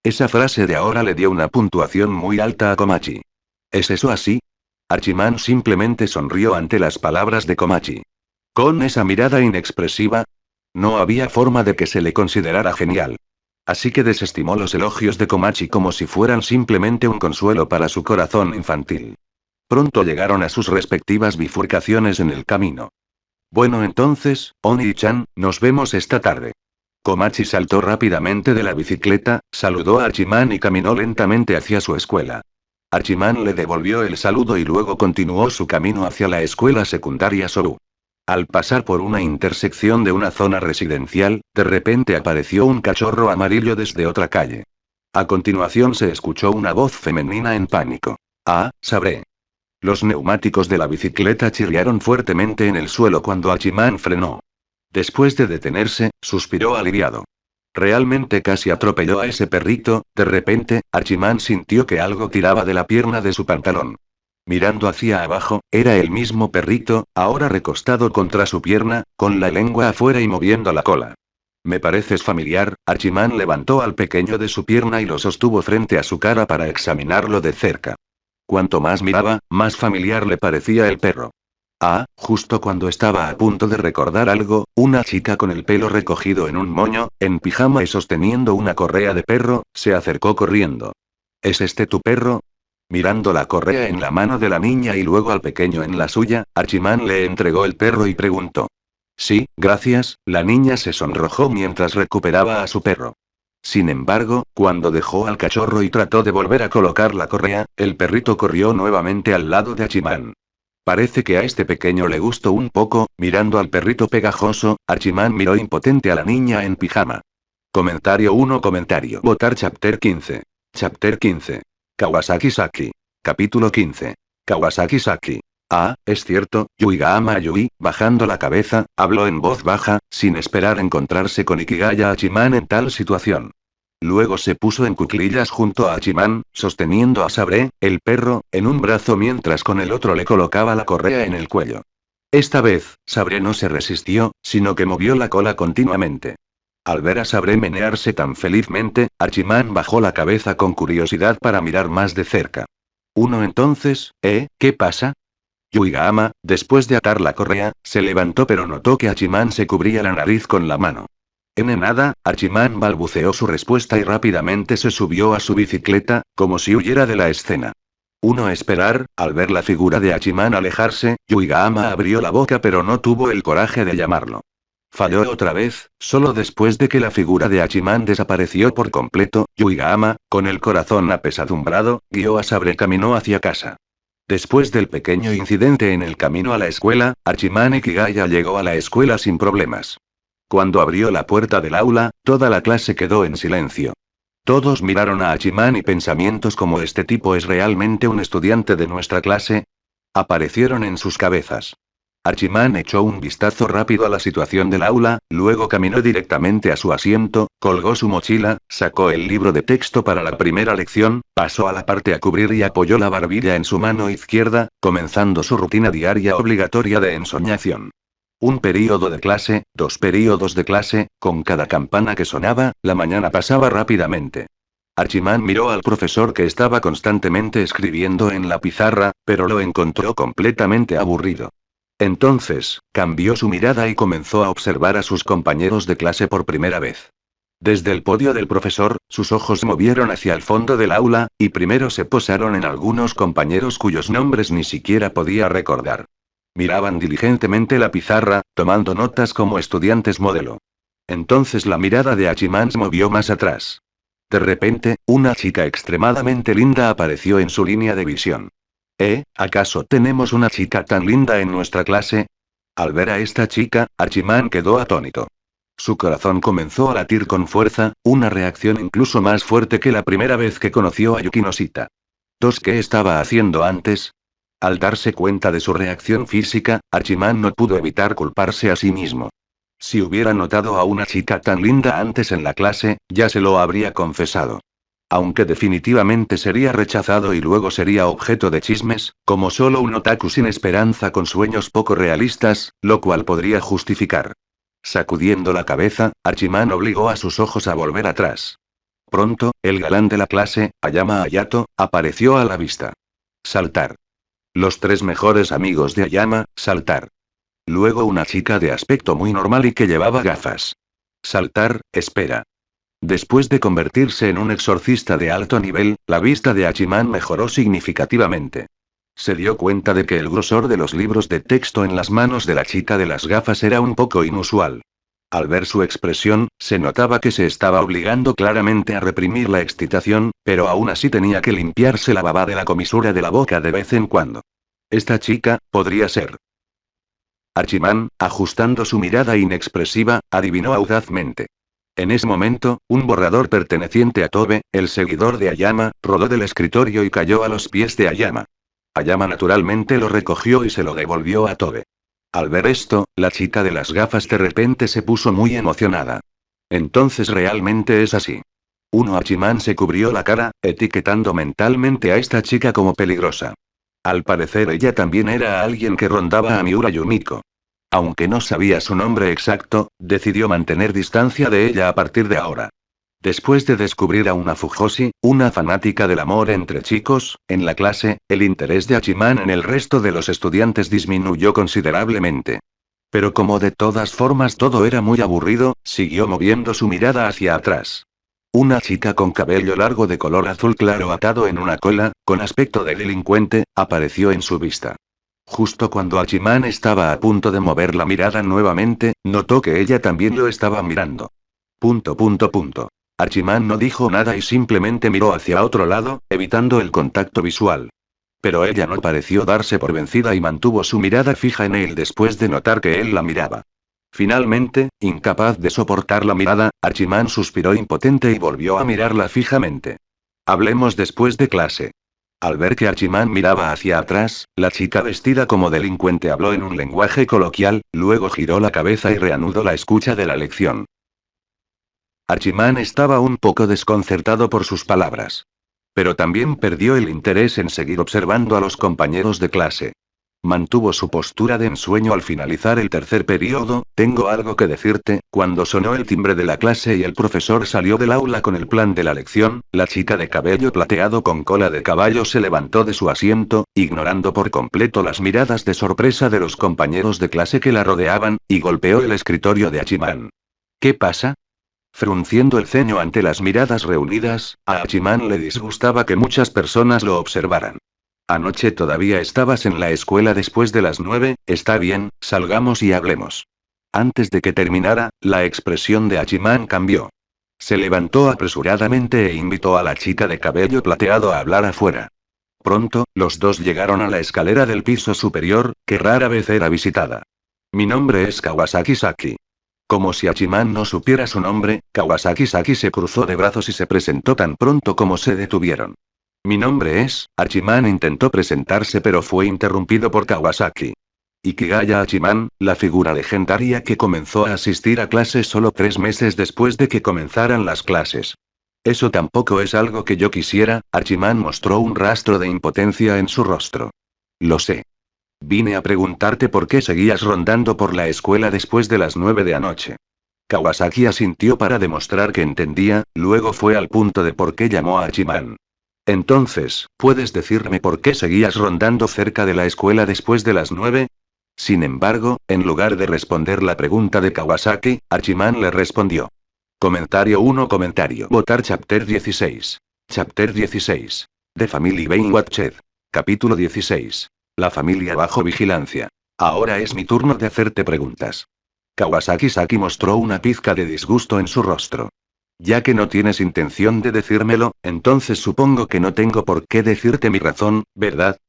Esa frase de ahora le dio una puntuación muy alta a Komachi. ¿Es eso así? Hachiman simplemente sonrió ante las palabras de Komachi. Con esa mirada inexpresiva, no había forma de que se le considerara genial. Así que desestimó los elogios de Komachi como si fueran simplemente un consuelo para su corazón infantil. Pronto llegaron a sus respectivas bifurcaciones en el camino. Bueno, entonces, Oni-chan, nos vemos esta tarde. Komachi saltó rápidamente de la bicicleta, saludó a Hachiman y caminó lentamente hacia su escuela. Hachiman le devolvió el saludo y luego continuó su camino hacia la escuela secundaria Sobu. Al pasar por una intersección de una zona residencial, de repente apareció un cachorro amarillo desde otra calle. A continuación se escuchó una voz femenina en pánico. Ah, sabré. Los neumáticos de la bicicleta chirriaron fuertemente en el suelo cuando Hachiman frenó. Después de detenerse, suspiró aliviado. Realmente casi atropelló a ese perrito. De repente, Hachiman sintió que algo tiraba de la pierna de su pantalón. Mirando hacia abajo, era el mismo perrito, ahora recostado contra su pierna, con la lengua afuera y moviendo la cola. Me pareces familiar. Hachiman levantó al pequeño de su pierna y lo sostuvo frente a su cara para examinarlo de cerca. Cuanto más miraba, más familiar le parecía el perro. Ah, justo cuando estaba a punto de recordar algo, una chica con el pelo recogido en un moño, en pijama y sosteniendo una correa de perro, se acercó corriendo. ¿Es este tu perro? Mirando la correa en la mano de la niña y luego al pequeño en la suya, Hachiman le entregó el perro y preguntó. Sí, gracias. La niña se sonrojó mientras recuperaba a su perro. Sin embargo, cuando dejó al cachorro y trató de volver a colocar la correa, el perrito corrió nuevamente al lado de Hachiman. Parece que a este pequeño le gustó un poco. Mirando al perrito pegajoso, Hachiman miró impotente a la niña en pijama. Comentario 1. Votar Chapter 15. Chapter 15. Kawasaki Saki. Capítulo 15. Kawasaki Saki. Ah, es cierto. Yuigahama Yui, bajando la cabeza, habló en voz baja, sin esperar encontrarse con Ikigaya Hachiman en tal situación. Luego se puso en cuclillas junto a Hachiman, sosteniendo a Sabre, el perro, en un brazo mientras con el otro le colocaba la correa en el cuello. Esta vez, Sabre no se resistió, sino que movió la cola continuamente. Al ver a Sabre menearse tan felizmente, Hachiman bajó la cabeza con curiosidad para mirar más de cerca. Entonces, ¿qué pasa? Yuigahama, después de atar la correa, se levantó pero notó que Hachiman se cubría la nariz con la mano. Nada, Hachiman balbuceó su respuesta y rápidamente se subió a su bicicleta, como si huyera de la escena. Esperar. Al ver la figura de Hachiman alejarse, Yuigahama abrió la boca pero no tuvo el coraje de llamarlo. Falló otra vez. Solo después de que la figura de Hachiman desapareció por completo, Yuigahama, con el corazón apesadumbrado, guió a Sabre y caminó hacia casa. Después del pequeño incidente en el camino a la escuela, Hachiman Ikigaya llegó a la escuela sin problemas. Cuando abrió la puerta del aula, toda la clase quedó en silencio. Todos miraron a Hachiman y pensamientos como ¿este tipo es realmente un estudiante de nuestra clase? Aparecieron en sus cabezas. Hachiman echó un vistazo rápido a la situación del aula, luego caminó directamente a su asiento, colgó su mochila, sacó el libro de texto para la primera lección, pasó a la parte a cubrir y apoyó la barbilla en su mano izquierda, comenzando su rutina diaria obligatoria de ensoñación. Un período de clase, 2 períodos de clase, con cada campana que sonaba, la mañana pasaba rápidamente. Hachiman miró al profesor que estaba constantemente escribiendo en la pizarra, pero lo encontró completamente aburrido. Entonces, cambió su mirada y comenzó a observar a sus compañeros de clase por primera vez. Desde el podio del profesor, sus ojos se movieron hacia el fondo del aula, y primero se posaron en algunos compañeros cuyos nombres ni siquiera podía recordar. Miraban diligentemente la pizarra, tomando notas como estudiantes modelo. Entonces la mirada de Hachiman se movió más atrás. De repente, una chica extremadamente linda apareció en su línea de visión. ¿Acaso tenemos una chica tan linda en nuestra clase? Al ver a esta chica, Hachiman quedó atónito. Su corazón comenzó a latir con fuerza, una reacción incluso más fuerte que la primera vez que conoció a Yukinoshita. ¿Qué estaba haciendo antes? Al darse cuenta de su reacción física, Hachiman no pudo evitar culparse a sí mismo. Si hubiera notado a una chica tan linda antes en la clase, ya se lo habría confesado. Aunque definitivamente sería rechazado y luego sería objeto de chismes, como solo un otaku sin esperanza con sueños poco realistas, lo cual podría justificar. Sacudiendo la cabeza, Hachiman obligó a sus ojos a volver atrás. Pronto, el galán de la clase, Ayama Hayato, apareció a la vista. Saltar. Los 3 mejores amigos de Ayama, saltar. Luego una chica de aspecto muy normal y que llevaba gafas. Saltar, espera. Después de convertirse en un exorcista de alto nivel, la vista de Hachiman mejoró significativamente. Se dio cuenta de que el grosor de los libros de texto en las manos de la chica de las gafas era un poco inusual. Al ver su expresión, se notaba que se estaba obligando claramente a reprimir la excitación, pero aún así tenía que limpiarse la baba de la comisura de la boca de vez en cuando. Esta chica, podría ser. Hachiman, ajustando su mirada inexpresiva, adivinó audazmente. En ese momento, un borrador perteneciente a Tobe, el seguidor de Ayama, rodó del escritorio y cayó a los pies de Ayama. Ayama naturalmente lo recogió y se lo devolvió a Tobe. Al ver esto, la chica de las gafas de repente se puso muy emocionada. Entonces realmente es así. Hachiman se cubrió la cara, etiquetando mentalmente a esta chica como peligrosa. Al parecer ella también era alguien que rondaba a Miura Yumiko. Aunque no sabía su nombre exacto, decidió mantener distancia de ella a partir de ahora. Después de descubrir a una Fujoshi, una fanática del amor entre chicos, en la clase, el interés de Hachiman en el resto de los estudiantes disminuyó considerablemente. Pero como de todas formas todo era muy aburrido, siguió moviendo su mirada hacia atrás. Una chica con cabello largo de color azul claro atado en una cola, con aspecto de delincuente, apareció en su vista. Justo cuando Hachiman estaba a punto de mover la mirada nuevamente, notó que ella también lo estaba mirando. Hachiman no dijo nada y simplemente miró hacia otro lado, evitando el contacto visual. Pero ella no pareció darse por vencida y mantuvo su mirada fija en él después de notar que él la miraba. Finalmente, incapaz de soportar la mirada, Hachiman suspiró impotente y volvió a mirarla fijamente. Hablemos después de clase. Al ver que Hachiman miraba hacia atrás, la chica vestida como delincuente habló en un lenguaje coloquial, luego giró la cabeza y reanudó la escucha de la lección. Hachiman estaba un poco desconcertado por sus palabras. Pero también perdió el interés en seguir observando a los compañeros de clase. Mantuvo su postura de ensueño al finalizar el tercer periodo. Tengo algo que decirte. Cuando sonó el timbre de la clase y el profesor salió del aula con el plan de la lección, la chica de cabello plateado con cola de caballo se levantó de su asiento, ignorando por completo las miradas de sorpresa de los compañeros de clase que la rodeaban, y golpeó el escritorio de Hachiman. ¿Qué pasa? Frunciendo el ceño ante las miradas reunidas, a Hachiman le disgustaba que muchas personas lo observaran. Anoche todavía estabas en la escuela después de las 9, está bien, salgamos y hablemos. Antes de que terminara, la expresión de Hachiman cambió. Se levantó apresuradamente e invitó a la chica de cabello plateado a hablar afuera. Pronto, los dos llegaron a la escalera del piso superior, que rara vez era visitada. Mi nombre es Kawasaki Saki. Como si Hachiman no supiera su nombre, Kawasaki Saki se cruzó de brazos y se presentó tan pronto como se detuvieron. Mi nombre es, Hachiman intentó presentarse pero fue interrumpido por Kawasaki. Ikigaya Hachiman, la figura legendaria que comenzó a asistir a clases solo 3 meses después de que comenzaran las clases. Eso tampoco es algo que yo quisiera. Hachiman mostró un rastro de impotencia en su rostro. Lo sé. Vine a preguntarte por qué seguías rondando por la escuela después de las 9 de anoche. Kawasaki asintió para demostrar que entendía, luego fue al punto de por qué llamó a Hachiman. Entonces, ¿puedes decirme por qué seguías rondando cerca de la escuela después de las 9? Sin embargo, en lugar de responder la pregunta de Kawasaki, Hachiman le respondió. Comentario 1. Votar Chapter 16. Chapter 16. The Family Being Watched. Capítulo 16. La familia bajo vigilancia. Ahora es mi turno de hacerte preguntas. Kawasaki Saki mostró una pizca de disgusto en su rostro. Ya que no tienes intención de decírmelo, entonces supongo que no tengo por qué decirte mi razón, ¿verdad?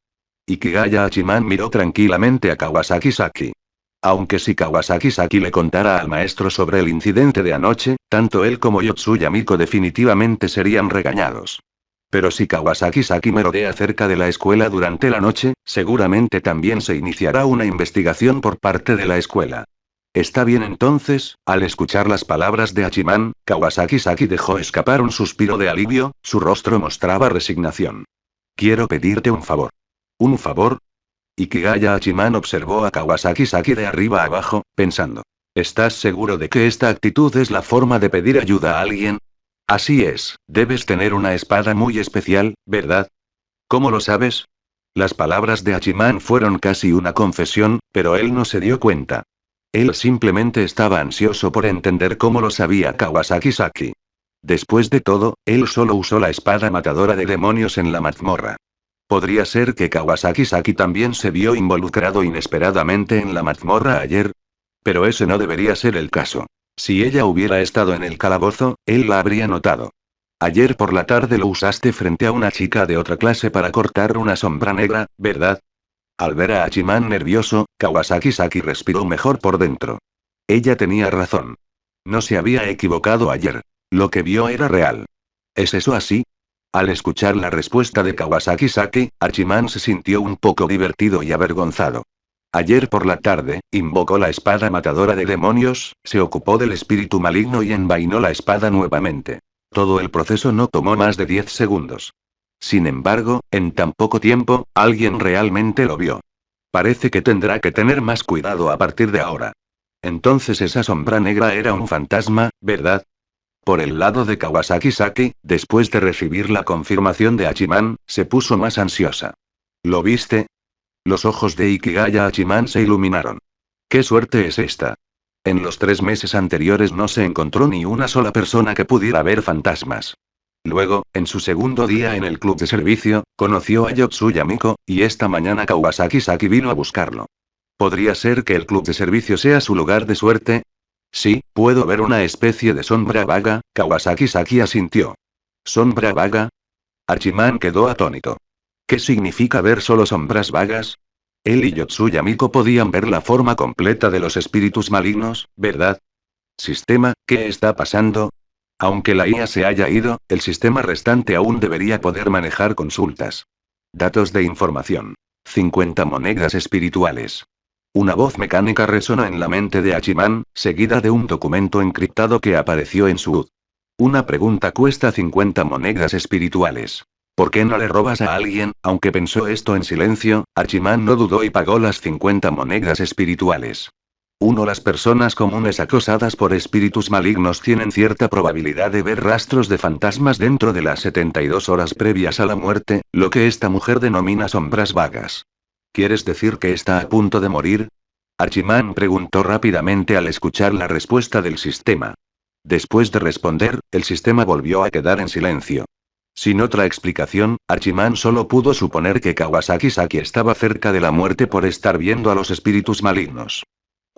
Ikigaya Hachiman miró tranquilamente a Kawasaki Saki. Aunque si Kawasaki Saki le contara al maestro sobre el incidente de anoche, tanto él como Yotsuya Miko definitivamente serían regañados. Pero si Kawasaki Saki merodea cerca de la escuela durante la noche, seguramente también se iniciará una investigación por parte de la escuela. Está bien entonces. Al escuchar las palabras de Hachiman, Kawasaki Saki dejó escapar un suspiro de alivio, su rostro mostraba resignación. Quiero pedirte un favor. ¿Un favor? Ikigaya Hachiman observó a Kawasaki Saki de arriba abajo, pensando. ¿Estás seguro de que esta actitud es la forma de pedir ayuda a alguien? Así es, debes tener una espada muy especial, ¿verdad? ¿Cómo lo sabes? Las palabras de Hachiman fueron casi una confesión, pero él no se dio cuenta. Él simplemente estaba ansioso por entender cómo lo sabía Kawasaki Saki. Después de todo, él solo usó la espada matadora de demonios en la mazmorra. ¿Podría ser que Kawasaki Saki también se vio involucrado inesperadamente en la mazmorra ayer? Pero ese no debería ser el caso. Si ella hubiera estado en el calabozo, él la habría notado. Ayer por la tarde lo usaste frente a una chica de otra clase para cortar una sombra negra, ¿verdad? Al ver a Hachiman nervioso, Kawasaki Saki respiró mejor por dentro. Ella tenía razón. No se había equivocado ayer. Lo que vio era real. ¿Es eso así? Al escuchar la respuesta de Kawasaki Saki, Hachiman se sintió un poco divertido y avergonzado. Ayer por la tarde, invocó la espada matadora de demonios, se ocupó del espíritu maligno y envainó la espada nuevamente. Todo el proceso no tomó más de 10 segundos. Sin embargo, en tan poco tiempo, alguien realmente lo vio. Parece que tendrá que tener más cuidado a partir de ahora. Entonces esa sombra negra era un fantasma, ¿verdad? Por el lado de Kawasaki Saki, después de recibir la confirmación de Hachiman, se puso más ansiosa. ¿Lo viste? Los ojos de Ikigaya Hachiman se iluminaron. ¿Qué suerte es esta? En los 3 meses anteriores no se encontró ni una sola persona que pudiera ver fantasmas. Luego, en su segundo día en el club de servicio, conoció a Yotsuya Miko, y esta mañana Kawasaki Saki vino a buscarlo. ¿Podría ser que el club de servicio sea su lugar de suerte? Sí, puedo ver una especie de sombra vaga, Kawasaki Saki asintió. ¿Sombra vaga? Archiman quedó atónito. ¿Qué significa ver solo sombras vagas? Él y Yotsuya Miko podían ver la forma completa de los espíritus malignos, ¿verdad? Sistema, ¿qué está pasando? Aunque la IA se haya ido, el sistema restante aún debería poder manejar consultas. Datos de información. 50 monedas espirituales. Una voz mecánica resonó en la mente de Hachiman, seguida de un documento encriptado que apareció en su HUD. Una pregunta cuesta 50 monedas espirituales. ¿Por qué no le robas a alguien? Aunque pensó esto en silencio, Hachiman no dudó y pagó las 50 monedas espirituales. Las personas comunes acosadas por espíritus malignos tienen cierta probabilidad de ver rastros de fantasmas dentro de las 72 horas previas a la muerte, lo que esta mujer denomina sombras vagas. ¿Quieres decir que está a punto de morir? Archiman preguntó rápidamente al escuchar la respuesta del sistema. Después de responder, el sistema volvió a quedar en silencio. Sin otra explicación, Archiman solo pudo suponer que Kawasaki Saki estaba cerca de la muerte por estar viendo a los espíritus malignos.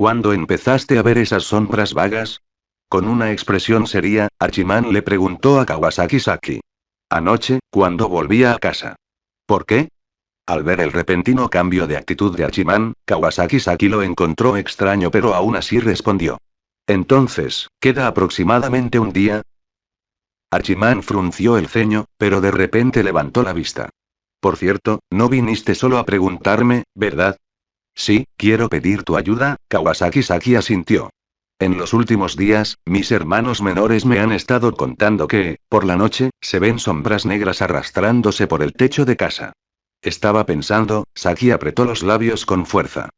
¿Cuándo empezaste a ver esas sombras vagas? Con una expresión seria, Archiman le preguntó a Kawasaki Saki. Anoche, cuando volvía a casa. ¿Por qué? Al ver el repentino cambio de actitud de Archiman, Kawasaki Saki lo encontró extraño pero aún así respondió. Entonces, ¿queda aproximadamente un día? Archiman frunció el ceño, pero de repente levantó la vista. Por cierto, no viniste solo a preguntarme, ¿verdad? Sí, quiero pedir tu ayuda, Kawasaki Saki asintió. En los últimos días, mis hermanos menores me han estado contando que, por la noche, se ven sombras negras arrastrándose por el techo de casa. Estaba pensando, Saki apretó los labios con fuerza.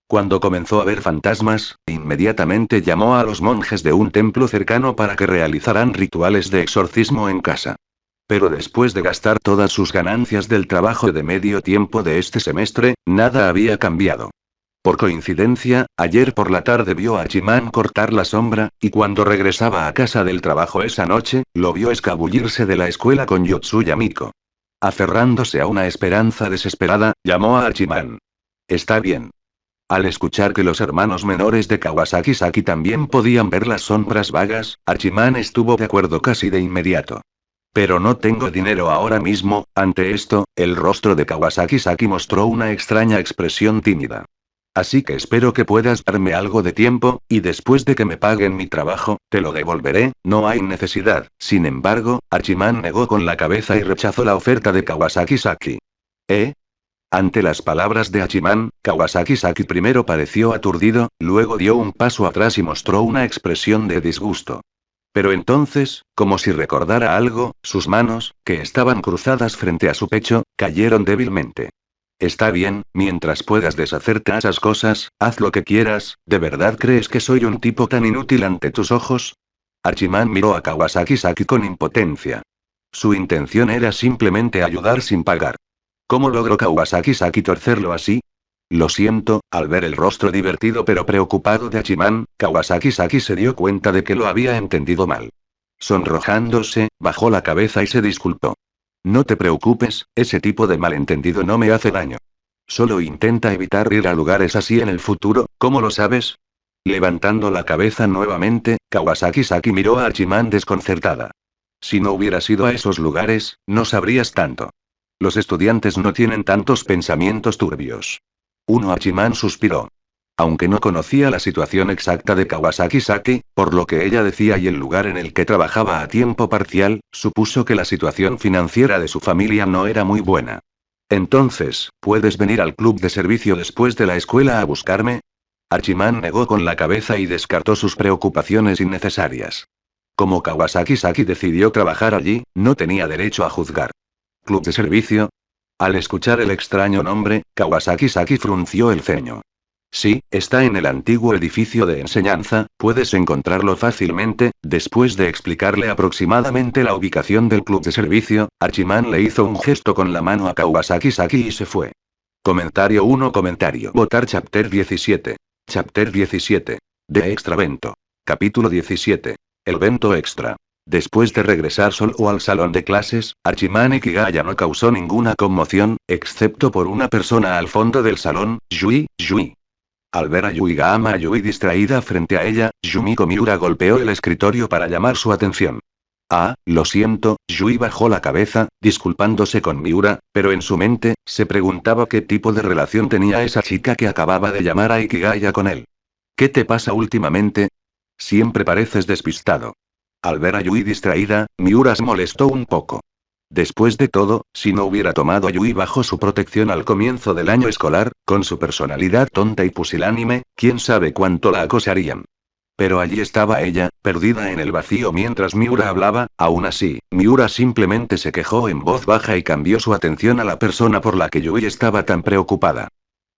Cuando comenzó a ver fantasmas, inmediatamente llamó a los monjes de un templo cercano para que realizaran rituales de exorcismo en casa. Pero después de gastar todas sus ganancias del trabajo de medio tiempo de este semestre, nada había cambiado. Por coincidencia, ayer por la tarde vio a Chiman cortar la sombra, y cuando regresaba a casa del trabajo esa noche, lo vio escabullirse de la escuela con Yotsuya Miko. Aferrándose a una esperanza desesperada, llamó a Archiman. Está bien. Al escuchar que los hermanos menores de Kawasaki Saki también podían ver las sombras vagas, Archiman estuvo de acuerdo casi de inmediato. Pero no tengo dinero ahora mismo. Ante esto, el rostro de Kawasaki Saki mostró una extraña expresión tímida. Así que espero que puedas darme algo de tiempo, y después de que me paguen mi trabajo, te lo devolveré, no hay necesidad. Sin embargo, Archiman negó con la cabeza y rechazó la oferta de Kawasaki Saki. ¿Eh? Ante las palabras de Hachiman, Kawasaki Saki primero pareció aturdido, luego dio un paso atrás y mostró una expresión de disgusto. Pero entonces, como si recordara algo, sus manos, que estaban cruzadas frente a su pecho, cayeron débilmente. Está bien, mientras puedas deshacerte de esas cosas, haz lo que quieras. ¿De verdad crees que soy un tipo tan inútil ante tus ojos? Hachiman miró a Kawasaki Saki con impotencia. Su intención era simplemente ayudar sin pagar. ¿Cómo logró Kawasaki Saki torcerlo así? Lo siento. Al ver el rostro divertido pero preocupado de Hachiman, Kawasaki Saki se dio cuenta de que lo había entendido mal. Sonrojándose, bajó la cabeza y se disculpó. No te preocupes, ese tipo de malentendido no me hace daño. Solo intenta evitar ir a lugares así en el futuro, ¿cómo lo sabes? Levantando la cabeza nuevamente, Kawasaki Saki miró a Hachiman desconcertada. Si no hubieras ido a esos lugares, no sabrías tanto. Los estudiantes no tienen tantos pensamientos turbios. Hachiman suspiró. Aunque no conocía la situación exacta de Kawasaki Saki, por lo que ella decía y el lugar en el que trabajaba a tiempo parcial, supuso que la situación financiera de su familia no era muy buena. Entonces, ¿puedes venir al club de servicio después de la escuela a buscarme? Hachiman negó con la cabeza y descartó sus preocupaciones innecesarias. Como Kawasaki Saki decidió trabajar allí, no tenía derecho a juzgar. ¿Club de servicio? Al escuchar el extraño nombre, Kawasaki Saki frunció el ceño. Sí, está en el antiguo edificio de enseñanza, puedes encontrarlo fácilmente. Después de explicarle aproximadamente la ubicación del club de servicio, Hachiman le hizo un gesto con la mano a Kawasaki Saki y se fue. Comentario 1. Votar Chapter 17. Chapter 17. De Extra Vento. Capítulo 17. El Vento Extra. Después de regresar solo al salón de clases, Hachiman Ikigaya no causó ninguna conmoción, excepto por una persona al fondo del salón, Yui. Al ver a Yui distraída frente a ella, Yumiko Miura golpeó el escritorio para llamar su atención. Ah, lo siento, Yui bajó la cabeza, disculpándose con Miura, pero en su mente, se preguntaba qué tipo de relación tenía esa chica que acababa de llamar a Ikigaya con él. ¿Qué te pasa últimamente? Siempre pareces despistado. Al ver a Yui distraída, Miura se molestó un poco. Después de todo, si no hubiera tomado a Yui bajo su protección al comienzo del año escolar, con su personalidad tonta y pusilánime, quién sabe cuánto la acosarían. Pero allí estaba ella, perdida en el vacío mientras Miura hablaba. Aún así, Miura simplemente se quejó en voz baja y cambió su atención a la persona por la que Yui estaba tan preocupada.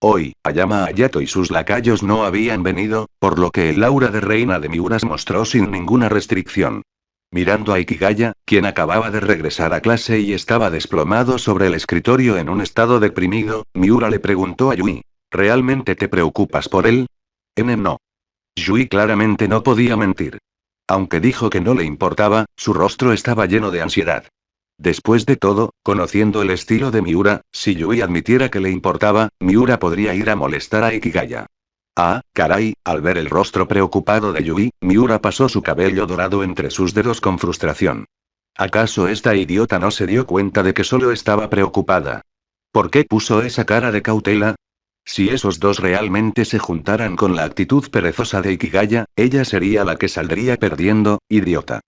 Hoy, Ayama Ayato y sus lacayos no habían venido, por lo que el aura de reina de Miura se mostró sin ninguna restricción. Mirando a Ikigaya, quien acababa de regresar a clase y estaba desplomado sobre el escritorio en un estado deprimido, Miura le preguntó a Yui: ¿realmente te preocupas por él? No. Yui claramente no podía mentir. Aunque dijo que no le importaba, su rostro estaba lleno de ansiedad. Después de todo, conociendo el estilo de Miura, si Yui admitiera que le importaba, Miura podría ir a molestar a Ikigaya. Ah, caray, al ver el rostro preocupado de Yui, Miura pasó su cabello dorado entre sus dedos con frustración. ¿Acaso esta idiota no se dio cuenta de que solo estaba preocupada? ¿Por qué puso esa cara de cautela? Si esos dos realmente se juntaran con la actitud perezosa de Ikigaya, ella sería la que saldría perdiendo, idiota.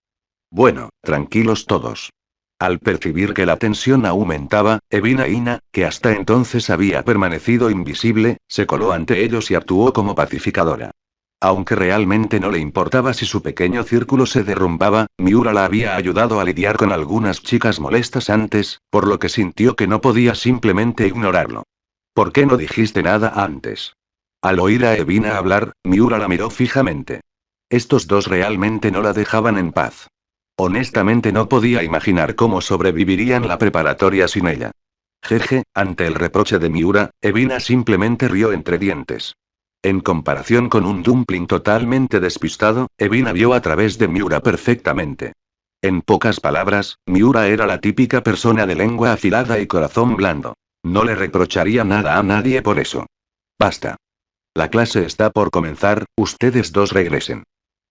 Bueno, tranquilos todos. Al percibir que la tensión aumentaba, Evina Ina, que hasta entonces había permanecido invisible, se coló ante ellos y actuó como pacificadora. Aunque realmente no le importaba si su pequeño círculo se derrumbaba, Miura la había ayudado a lidiar con algunas chicas molestas antes, por lo que sintió que no podía simplemente ignorarlo. ¿Por qué no dijiste nada antes? Al oír a Evina hablar, Miura la miró fijamente. Estos dos realmente no la dejaban en paz. Honestamente no podía imaginar cómo sobrevivirían la preparatoria sin ella. Jeje, ante el reproche de Miura, Evina simplemente rió entre dientes. En comparación con un dumpling totalmente despistado, Evina vio a través de Miura perfectamente. En pocas palabras, Miura era la típica persona de lengua afilada y corazón blando. No le reprocharía nada a nadie por eso. Basta. La clase está por comenzar, ustedes dos regresen.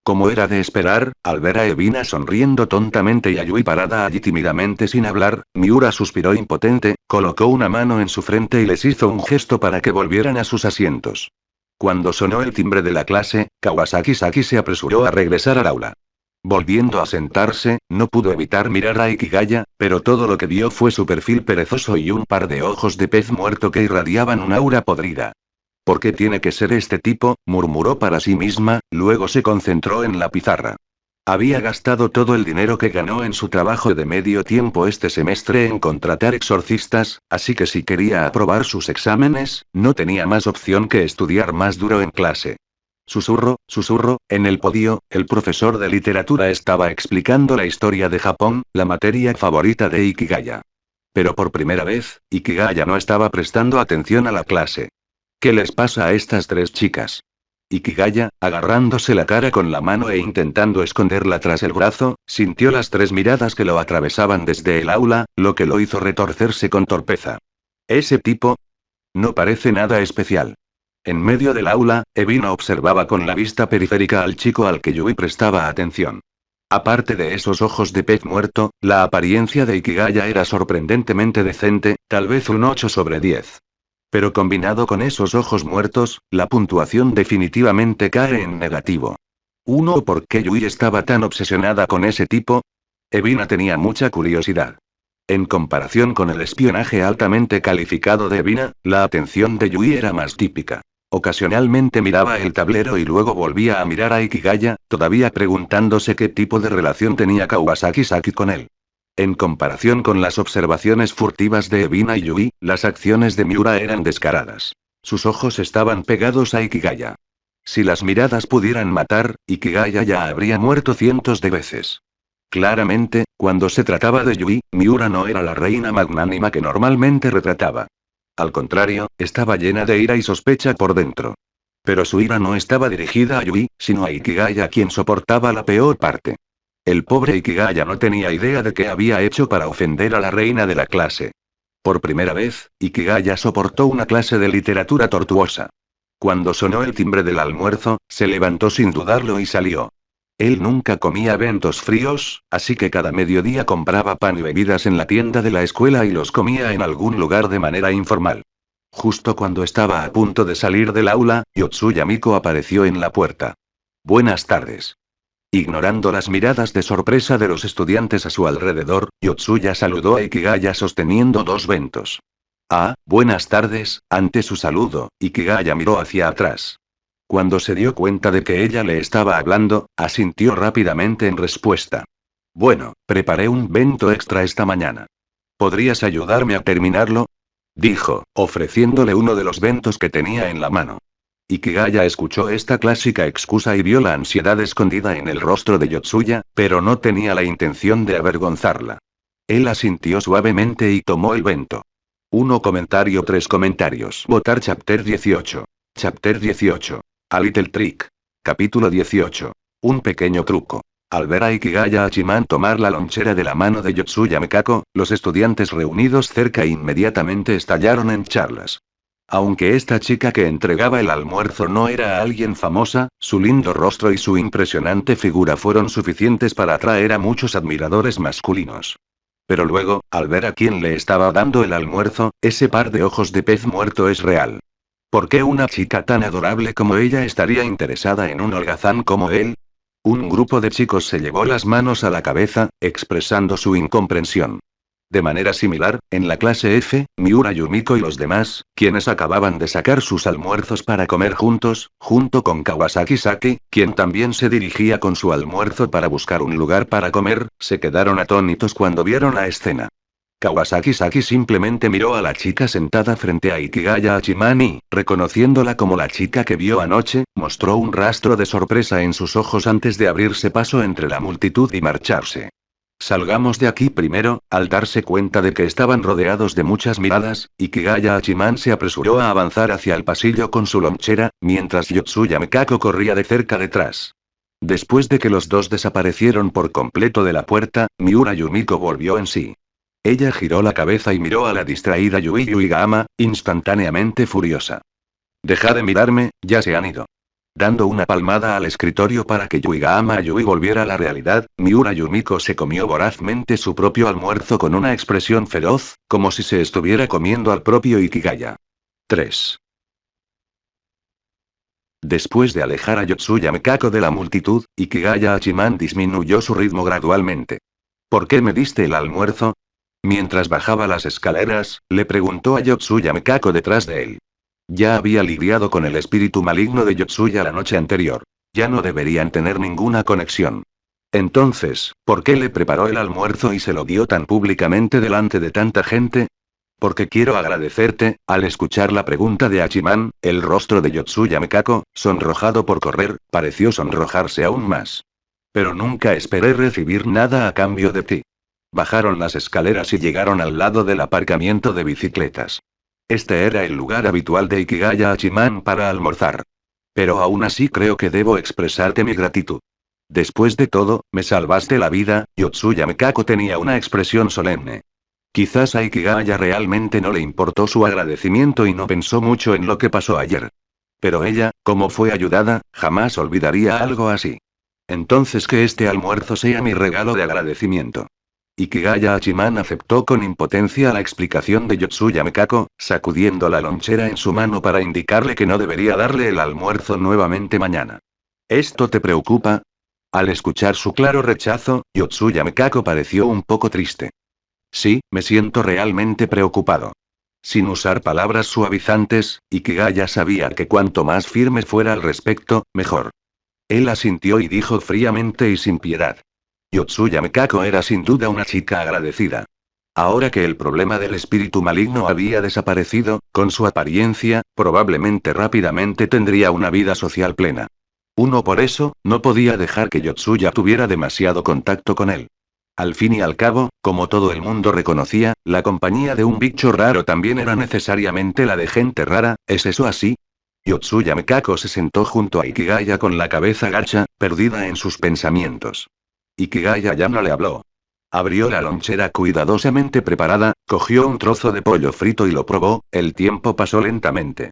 Como era de esperar, al ver a Evina sonriendo tontamente y a Yui parada allí tímidamente sin hablar, Miura suspiró impotente, colocó una mano en su frente y les hizo un gesto para que volvieran a sus asientos. Cuando sonó el timbre de la clase, Kawasaki Saki se apresuró a regresar al aula. Volviendo a sentarse, no pudo evitar mirar a Ikigaya, pero todo lo que vio fue su perfil perezoso y un par de ojos de pez muerto que irradiaban un aura podrida. ¿Por qué tiene que ser este tipo?, murmuró para sí misma, luego se concentró en la pizarra. Había gastado todo el dinero que ganó en su trabajo de medio tiempo este semestre en contratar exorcistas, así que si quería aprobar sus exámenes, no tenía más opción que estudiar más duro en clase. Susurro, susurro, en el podio, el profesor de literatura estaba explicando la historia de Japón, la materia favorita de Ikigaya. Pero por primera vez, Ikigaya no estaba prestando atención a la clase. ¿Qué les pasa a estas tres chicas? Ikigaya, agarrándose la cara con la mano e intentando esconderla tras el brazo, sintió las tres miradas que lo atravesaban desde el aula, lo que lo hizo retorcerse con torpeza. ¿Ese tipo? No parece nada especial. En medio del aula, Evina observaba con la vista periférica al chico al que Yui prestaba atención. Aparte de esos ojos de pez muerto, la apariencia de Ikigaya era sorprendentemente decente, tal vez un 8 sobre 10. Pero combinado con esos ojos muertos, la puntuación definitivamente cae en negativo. ¿Uno? ¿Por qué Yui estaba tan obsesionada con ese tipo? Evina tenía mucha curiosidad. En comparación con el espionaje altamente calificado de Evina, la atención de Yui era más típica. Ocasionalmente miraba el tablero y luego volvía a mirar a Ikigaya, todavía preguntándose qué tipo de relación tenía Kawasaki Saki con él. En comparación con las observaciones furtivas de Evina y Yui, las acciones de Miura eran descaradas. Sus ojos estaban pegados a Ikigaya. Si las miradas pudieran matar, Ikigaya ya habría muerto cientos de veces. Claramente, cuando se trataba de Yui, Miura no era la reina magnánima que normalmente retrataba. Al contrario, estaba llena de ira y sospecha por dentro. Pero su ira no estaba dirigida a Yui, sino a Ikigaya, quien soportaba la peor parte. El pobre Ikigaya no tenía idea de qué había hecho para ofender a la reina de la clase. Por primera vez, Ikigaya soportó una clase de literatura tortuosa. Cuando sonó el timbre del almuerzo, se levantó sin dudarlo y salió. Él nunca comía bentos fríos, así que cada mediodía compraba pan y bebidas en la tienda de la escuela y los comía en algún lugar de manera informal. Justo cuando estaba a punto de salir del aula, Yotsuya Miko apareció en la puerta. Buenas tardes. Ignorando las miradas de sorpresa de los estudiantes a su alrededor, Yotsuya saludó a Ikigaya sosteniendo dos bentos. Ah, buenas tardes. Ante su saludo, Ikigaya miró hacia atrás. Cuando se dio cuenta de que ella le estaba hablando, asintió rápidamente en respuesta. Bueno, preparé un bento extra esta mañana. ¿Podrías ayudarme a terminarlo? Dijo, ofreciéndole uno de los bentos que tenía en la mano. Ikigaya escuchó esta clásica excusa y vio la ansiedad escondida en el rostro de Yotsuya, pero no tenía la intención de avergonzarla. Él asintió suavemente y tomó el bento. 1 comentario 3 comentarios. Votar Chapter 18. Chapter 18. A Little Trick. Capítulo 18. Un pequeño truco. Al ver a Ikigaya Hachiman tomar la lonchera de la mano de Yotsuya Mikako, los estudiantes reunidos cerca inmediatamente estallaron en charlas. Aunque esta chica que entregaba el almuerzo no era alguien famosa, su lindo rostro y su impresionante figura fueron suficientes para atraer a muchos admiradores masculinos. Pero luego, al ver a quien le estaba dando el almuerzo, ese par de ojos de pez muerto es real. ¿Por qué una chica tan adorable como ella estaría interesada en un holgazán como él? Un grupo de chicos se llevó las manos a la cabeza, expresando su incomprensión. De manera similar, en la clase F, Miura Yumiko y los demás, quienes acababan de sacar sus almuerzos para comer juntos, junto con Kawasaki Saki, quien también se dirigía con su almuerzo para buscar un lugar para comer, se quedaron atónitos cuando vieron la escena. Kawasaki Saki simplemente miró a la chica sentada frente a Ikigaya Hachiman y, reconociéndola como la chica que vio anoche, mostró un rastro de sorpresa en sus ojos antes de abrirse paso entre la multitud y marcharse. Salgamos de aquí primero. Al darse cuenta de que estaban rodeados de muchas miradas, Ikigaya Hachiman se apresuró a avanzar hacia el pasillo con su lonchera, mientras Yotsuya Mikako corría de cerca detrás. Después de que los dos desaparecieron por completo de la puerta, Miura Yumiko volvió en sí. Ella giró la cabeza y miró a la distraída Yui Yuigama, instantáneamente furiosa. Deja de mirarme, ya se han ido. Dando una palmada al escritorio para que Yuigama Yui volviera a la realidad, Miura Yumiko se comió vorazmente su propio almuerzo con una expresión feroz, como si se estuviera comiendo al propio Ikigaya. 3. Después de alejar a Yotsuya Mikako de la multitud, Ikigaya Hachiman disminuyó su ritmo gradualmente. ¿Por qué me diste el almuerzo? Mientras bajaba las escaleras, le preguntó a Yotsuya Mikako detrás de él. Ya había lidiado con el espíritu maligno de Yotsuya la noche anterior. Ya no deberían tener ninguna conexión. Entonces, ¿por qué le preparó el almuerzo y se lo dio tan públicamente delante de tanta gente? Porque quiero agradecerte. Al escuchar la pregunta de Hachiman, el rostro de Yotsuya Mikako, sonrojado por correr, pareció sonrojarse aún más. Pero nunca esperé recibir nada a cambio de ti. Bajaron las escaleras y llegaron al lado del aparcamiento de bicicletas. Este era el lugar habitual de Ikigaya Hachiman para almorzar. Pero aún así creo que debo expresarte mi gratitud. Después de todo, me salvaste la vida. Yotsuya Mikako tenía una expresión solemne. Quizás a Ikigaya realmente no le importó su agradecimiento y no pensó mucho en lo que pasó ayer. Pero ella, como fue ayudada, jamás olvidaría algo así. Entonces que este almuerzo sea mi regalo de agradecimiento. Ikigaya Hachiman aceptó con impotencia la explicación de Yotsuya Mikako, sacudiendo la lonchera en su mano para indicarle que no debería darle el almuerzo nuevamente mañana. ¿Esto te preocupa? Al escuchar su claro rechazo, Yotsuya Mikako pareció un poco triste. Sí, me siento realmente preocupado. Sin usar palabras suavizantes, Ikigaya sabía que cuanto más firme fuera al respecto, mejor. Él asintió y dijo fríamente y sin piedad. Yotsuya Mikako era sin duda una chica agradecida. Ahora que el problema del espíritu maligno había desaparecido, con su apariencia, probablemente rápidamente tendría una vida social plena. Por eso, no podía dejar que Yotsuya tuviera demasiado contacto con él. Al fin y al cabo, como todo el mundo reconocía, la compañía de un bicho raro también era necesariamente la de gente rara. ¿Es eso así? Yotsuya Mikako se sentó junto a Ikigaya con la cabeza gacha, perdida en sus pensamientos. Ikigaya ya no le habló. Abrió la lonchera cuidadosamente preparada, cogió un trozo de pollo frito y lo probó. El tiempo pasó lentamente.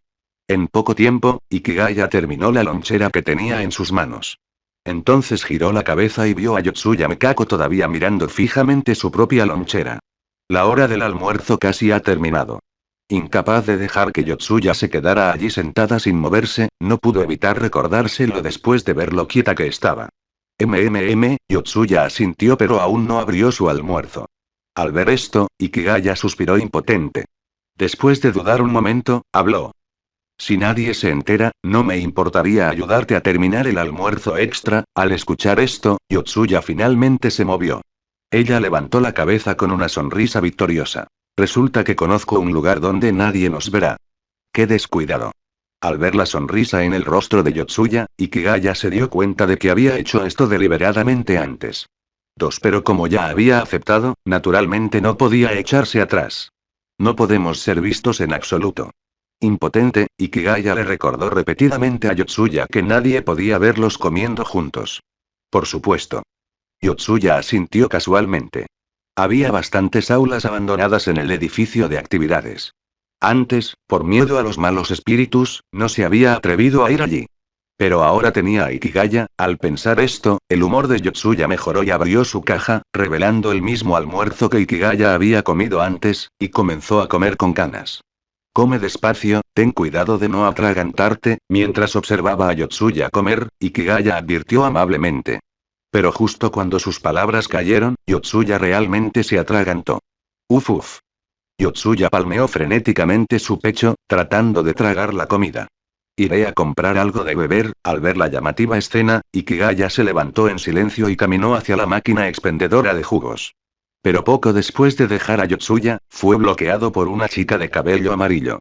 En poco tiempo, Ikigaya terminó la lonchera que tenía en sus manos. Entonces giró la cabeza y vio a Yotsuya Mekako todavía mirando fijamente su propia lonchera. La hora del almuerzo casi ha terminado. Incapaz de dejar que Yotsuya se quedara allí sentada sin moverse, no pudo evitar recordárselo después de ver lo quieta que estaba. Yotsuya asintió pero aún no abrió su almuerzo. Al ver esto, Ikigaya suspiró impotente. Después de dudar un momento, habló. Si nadie se entera, no me importaría ayudarte a terminar el almuerzo extra. Al escuchar esto, Yotsuya finalmente se movió. Ella levantó la cabeza con una sonrisa victoriosa. Resulta que conozco un lugar donde nadie nos verá. ¡Qué descuidado! Al ver la sonrisa en el rostro de Yotsuya, Ikigaya se dio cuenta de que había hecho esto deliberadamente antes. Pero como ya había aceptado, naturalmente no podía echarse atrás. No podemos ser vistos en absoluto. Impotente, Ikigaya le recordó repetidamente a Yotsuya que nadie podía verlos comiendo juntos. Por supuesto. Yotsuya asintió casualmente. Había bastantes aulas abandonadas en el edificio de actividades. Antes, por miedo a los malos espíritus, no se había atrevido a ir allí. Pero ahora tenía a Ikigaya. Al pensar esto, el humor de Yotsuya mejoró y abrió su caja, revelando el mismo almuerzo que Ikigaya había comido antes, y comenzó a comer con ganas. Come despacio, ten cuidado de no atragantarte. Mientras observaba a Yotsuya comer, Ikigaya advirtió amablemente. Pero justo cuando sus palabras cayeron, Yotsuya realmente se atragantó. Uf. Yotsuya palmeó frenéticamente su pecho, tratando de tragar la comida. Iré a comprar algo de beber. Al ver la llamativa escena, Ikigaya se levantó en silencio y caminó hacia la máquina expendedora de jugos. Pero poco después de dejar a Yotsuya, fue bloqueado por una chica de cabello amarillo.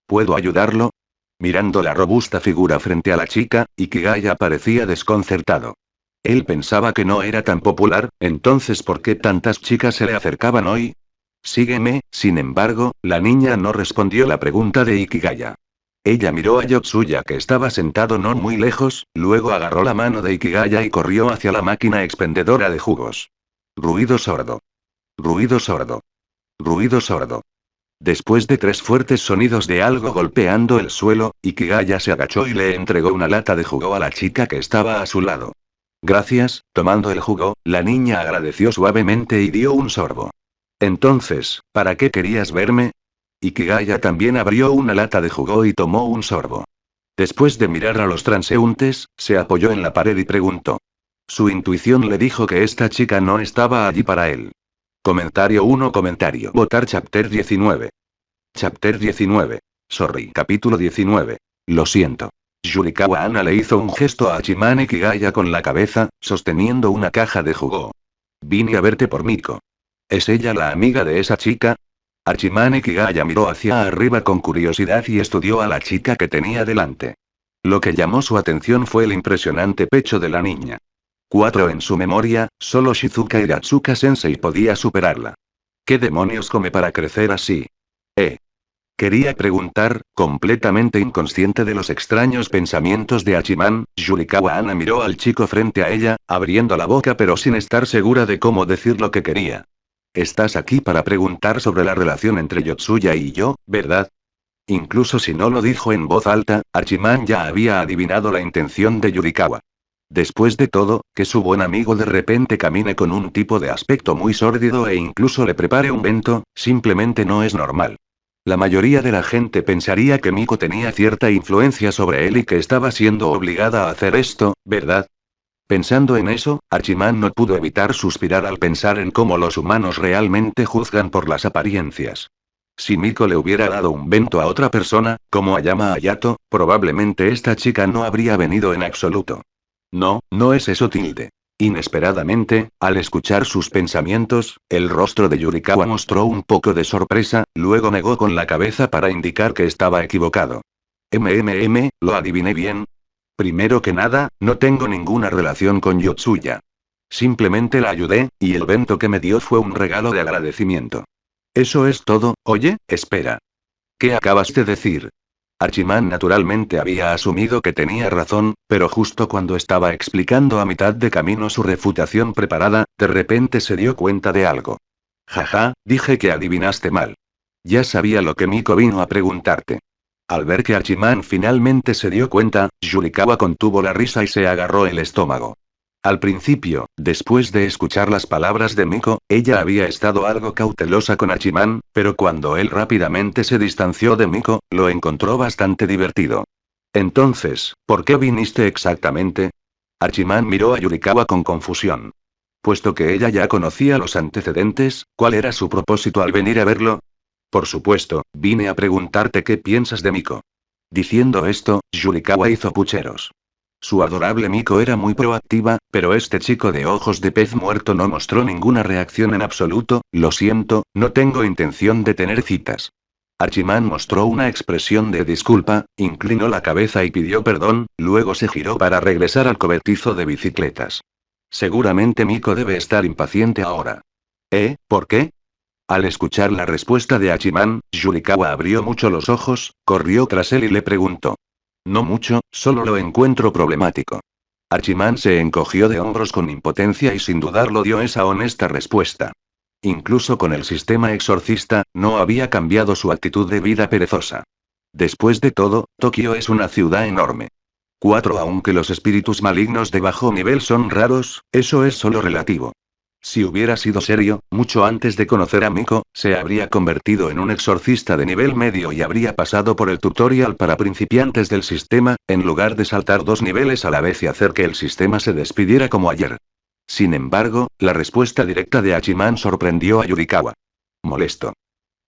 ¿Puedo ayudarlo? Mirando la robusta figura frente a la chica, Ikigaya parecía desconcertado. Él pensaba que no era tan popular. Entonces ¿por qué tantas chicas se le acercaban hoy? Sígueme. Sin embargo, la niña no respondió la pregunta de Ikigaya. Ella miró a Yotsuya que estaba sentado no muy lejos, luego agarró la mano de Ikigaya y corrió hacia la máquina expendedora de jugos. Ruido sordo. Ruido sordo. Ruido sordo. Después de 3 fuertes sonidos de algo golpeando el suelo, Ikigaya se agachó y le entregó una lata de jugo a la chica que estaba a su lado. Gracias. Tomando el jugo, la niña agradeció suavemente y dio un sorbo. Entonces, ¿para qué querías verme? Ikigaya también abrió una lata de jugo y tomó un sorbo. Después de mirar a los transeúntes, se apoyó en la pared y preguntó. Su intuición le dijo que esta chica no estaba allí para él. Comentario 1. Votar Chapter 19. Chapter 19. Sorry. Capítulo 19. Lo siento. Yurikawa Ana le hizo un gesto a Hachiman Ikigaya con la cabeza, sosteniendo una caja de jugo. Vine a verte por Miko. ¿Es ella la amiga de esa chica? Hachiman Ikigaya miró hacia arriba con curiosidad y estudió a la chica que tenía delante. Lo que llamó su atención fue el impresionante pecho de la niña. 4 en su memoria, solo Shizuka Iratsuka Sensei podía superarla. ¿Qué demonios come para crecer así? Quería preguntar, completamente inconsciente de los extraños pensamientos de Hachiman. Yurikawa Ana miró al chico frente a ella, abriendo la boca pero sin estar segura de cómo decir lo que quería. Estás aquí para preguntar sobre la relación entre Yotsuya y yo, ¿verdad? Incluso si no lo dijo en voz alta, Hachiman ya había adivinado la intención de Yurikawa. Después de todo, que su buen amigo de repente camine con un tipo de aspecto muy sórdido e incluso le prepare un bento, simplemente no es normal. La mayoría de la gente pensaría que Miko tenía cierta influencia sobre él y que estaba siendo obligada a hacer esto, ¿verdad? Pensando en eso, Hachiman no pudo evitar suspirar al pensar en cómo los humanos realmente juzgan por las apariencias. Si Miko le hubiera dado un bento a otra persona, como Ayama Hayato, probablemente esta chica no habría venido en absoluto. No, no es eso tilde. Inesperadamente, al escuchar sus pensamientos, el rostro de Yurikawa mostró un poco de sorpresa, luego negó con la cabeza para indicar que estaba equivocado. Lo adiviné bien. Primero que nada, no tengo ninguna relación con Yotsuya. Simplemente la ayudé, y el bento que me dio fue un regalo de agradecimiento. Eso es todo. Oye, espera. ¿Qué acabas de decir? Hachiman naturalmente había asumido que tenía razón, pero justo cuando estaba explicando a mitad de camino su refutación preparada, de repente se dio cuenta de algo. Jaja, dije que adivinaste mal. Ya sabía lo que Miko vino a preguntarte. Al ver que Hachiman finalmente se dio cuenta, Yurikawa contuvo la risa y se agarró el estómago. Al principio, después de escuchar las palabras de Miko, ella había estado algo cautelosa con Hachiman, pero cuando él rápidamente se distanció de Miko, lo encontró bastante divertido. Entonces, ¿por qué viniste exactamente? Hachiman miró a Yurikawa con confusión. Puesto que ella ya conocía los antecedentes, ¿cuál era su propósito al venir a verlo? Por supuesto, vine a preguntarte qué piensas de Miko. Diciendo esto, Yurikawa hizo pucheros. Su adorable Miko era muy proactiva, pero este chico de ojos de pez muerto no mostró ninguna reacción en absoluto. Lo siento, no tengo intención de tener citas. Hachiman mostró una expresión de disculpa, inclinó la cabeza y pidió perdón, luego se giró para regresar al cobertizo de bicicletas. Seguramente Miko debe estar impaciente ahora. ¿Por qué? Al escuchar la respuesta de Hachiman, Yurikawa abrió mucho los ojos, corrió tras él y le preguntó. No mucho, solo lo encuentro problemático. Hachiman se encogió de hombros con impotencia y sin dudarlo dio esa honesta respuesta. Incluso con el sistema exorcista, no había cambiado su actitud de vida perezosa. Después de todo, Tokio es una ciudad enorme. 4. Aunque los espíritus malignos de bajo nivel son raros, eso es solo relativo. Si hubiera sido serio, mucho antes de conocer a Miko, se habría convertido en un exorcista de nivel medio y habría pasado por el tutorial para principiantes del sistema, en lugar de saltar 2 niveles a la vez y hacer que el sistema se despidiera como ayer. Sin embargo, la respuesta directa de Hachiman sorprendió a Yurikawa. Molesto.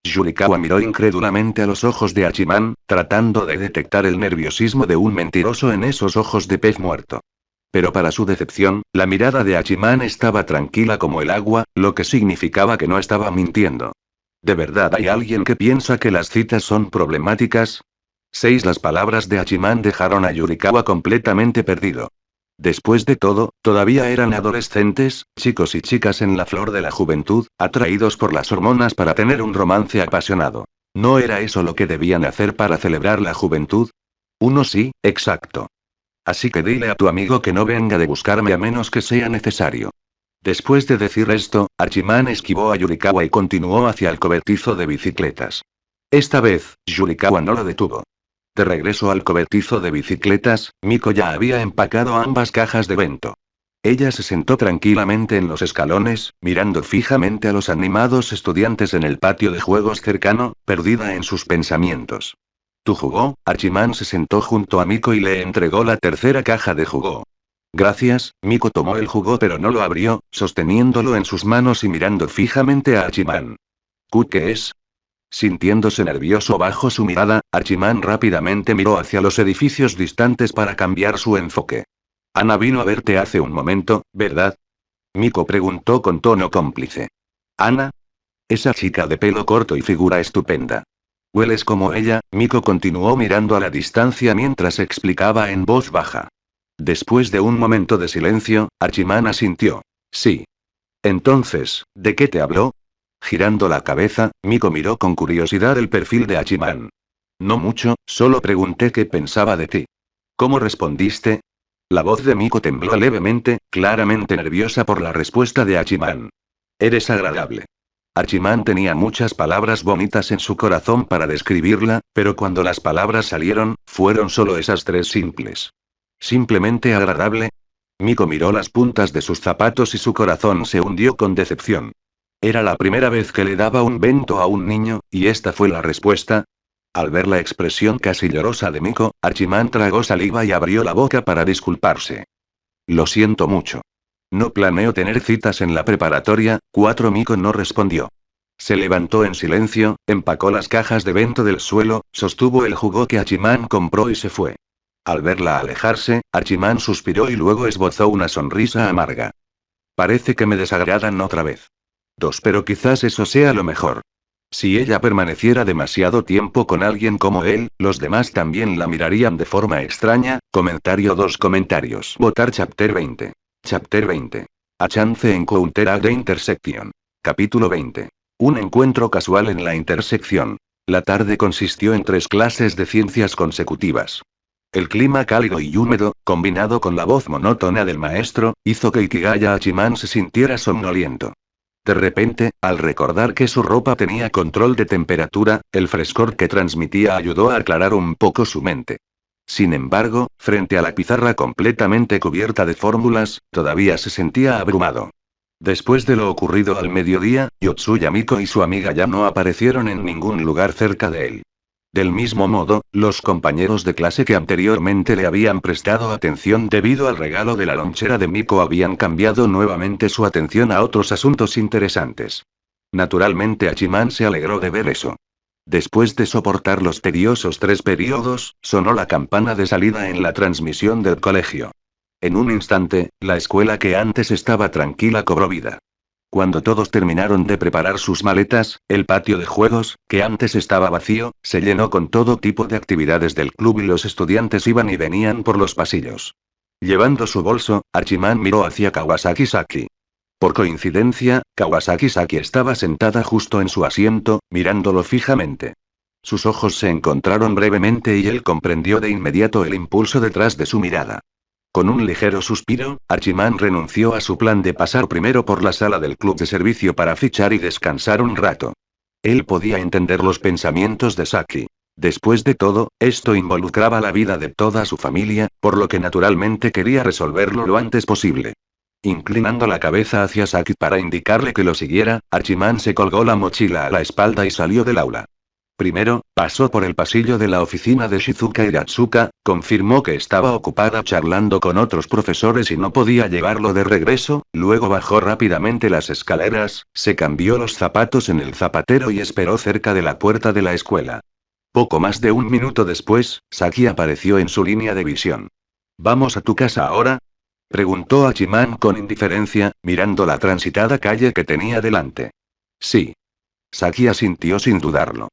Yurikawa miró incrédulamente a los ojos de Hachiman, tratando de detectar el nerviosismo de un mentiroso en esos ojos de pez muerto. Pero para su decepción, la mirada de Hachiman estaba tranquila como el agua, lo que significaba que no estaba mintiendo. ¿De verdad hay alguien que piensa que las citas son problemáticas? 6. Las palabras de Hachiman dejaron a Yurikawa completamente perdido. Después de todo, todavía eran adolescentes, chicos y chicas en la flor de la juventud, atraídos por las hormonas para tener un romance apasionado. ¿No era eso lo que debían hacer para celebrar la juventud? Uno sí, exacto. Así que dile a tu amigo que no venga de buscarme a menos que sea necesario. Después de decir esto, Hachiman esquivó a Yurikawa y continuó hacia el cobertizo de bicicletas. Esta vez, Yurikawa no lo detuvo. De regreso al cobertizo de bicicletas, Miko ya había empacado ambas cajas de bento. Ella se sentó tranquilamente en los escalones, mirando fijamente a los animados estudiantes en el patio de juegos cercano, perdida en sus pensamientos. ¿Tu jugo? Hachiman se sentó junto a Miko y le entregó la tercera caja de jugo. Gracias. Miko tomó el jugo pero no lo abrió, sosteniéndolo en sus manos y mirando fijamente a Hachiman. ¿Qué es? Sintiéndose nervioso bajo su mirada, Hachiman rápidamente miró hacia los edificios distantes para cambiar su enfoque. Ana vino a verte hace un momento, ¿verdad? Miko preguntó con tono cómplice. ¿Ana? Esa chica de pelo corto y figura estupenda. Hueles como ella. Miko continuó mirando a la distancia mientras explicaba en voz baja. Después de un momento de silencio, Hachiman asintió. Sí. Entonces, ¿de qué te habló? Girando la cabeza, Miko miró con curiosidad el perfil de Hachiman. No mucho, solo pregunté qué pensaba de ti. ¿Cómo respondiste? La voz de Miko tembló levemente, claramente nerviosa por la respuesta de Hachiman. Eres agradable. Hachiman tenía muchas palabras bonitas en su corazón para describirla, pero cuando las palabras salieron, fueron solo esas 3 simples. ¿Simplemente agradable? Miko miró las puntas de sus zapatos y su corazón se hundió con decepción. Era la primera vez que le daba un bento a un niño, y esta fue la respuesta. Al ver la expresión casi llorosa de Miko, Hachiman tragó saliva y abrió la boca para disculparse. Lo siento mucho. No planeo tener citas en la preparatoria. 4. Miko no respondió. Se levantó en silencio, empacó las cajas de bento del suelo, sostuvo el jugo que Hachiman compró y se fue. Al verla alejarse, Hachiman suspiró y luego esbozó una sonrisa amarga. Parece que me desagradan otra vez. 2. Pero quizás eso sea lo mejor. Si ella permaneciera demasiado tiempo con alguien como él, los demás también la mirarían de forma extraña. Comentario 2 comentarios. Votar Chapter 20. Chapter 20. A Chance Encounter at the Intersection. Capítulo 20. Un encuentro casual en la intersección. La tarde consistió en 3 clases de ciencias consecutivas. El clima cálido y húmedo, combinado con la voz monótona del maestro, hizo que Ikigaya Hachiman se sintiera somnoliento. De repente, al recordar que su ropa tenía control de temperatura, el frescor que transmitía ayudó a aclarar un poco su mente. Sin embargo, frente a la pizarra completamente cubierta de fórmulas, todavía se sentía abrumado. Después de lo ocurrido al mediodía, Yotsuya Miko y su amiga ya no aparecieron en ningún lugar cerca de él. Del mismo modo, los compañeros de clase que anteriormente le habían prestado atención debido al regalo de la lonchera de Miko habían cambiado nuevamente su atención a otros asuntos interesantes. Naturalmente Hachiman se alegró de ver eso. Después de soportar los tediosos 3 periodos, sonó la campana de salida en la transmisión del colegio. En un instante, la escuela que antes estaba tranquila cobró vida. Cuando todos terminaron de preparar sus maletas, el patio de juegos, que antes estaba vacío, se llenó con todo tipo de actividades del club y los estudiantes iban y venían por los pasillos. Llevando su bolso, Hachiman miró hacia Kawasaki Saki. Por coincidencia, Kawasaki Saki estaba sentada justo en su asiento, mirándolo fijamente. Sus ojos se encontraron brevemente y él comprendió de inmediato el impulso detrás de su mirada. Con un ligero suspiro, Hachiman renunció a su plan de pasar primero por la sala del club de servicio para fichar y descansar un rato. Él podía entender los pensamientos de Saki. Después de todo, esto involucraba la vida de toda su familia, por lo que naturalmente quería resolverlo lo antes posible. Inclinando la cabeza hacia Saki para indicarle que lo siguiera, Hachiman se colgó la mochila a la espalda y salió del aula. Primero, pasó por el pasillo de la oficina de Shizuka Iratsuka, confirmó que estaba ocupada charlando con otros profesores y no podía llevarlo de regreso, luego bajó rápidamente las escaleras, se cambió los zapatos en el zapatero y esperó cerca de la puerta de la escuela. Poco más de un minuto después, Saki apareció en su línea de visión. ¿Vamos a tu casa ahora?, preguntó Hachiman con indiferencia, mirando la transitada calle que tenía delante. Sí. Saki asintió sin dudarlo.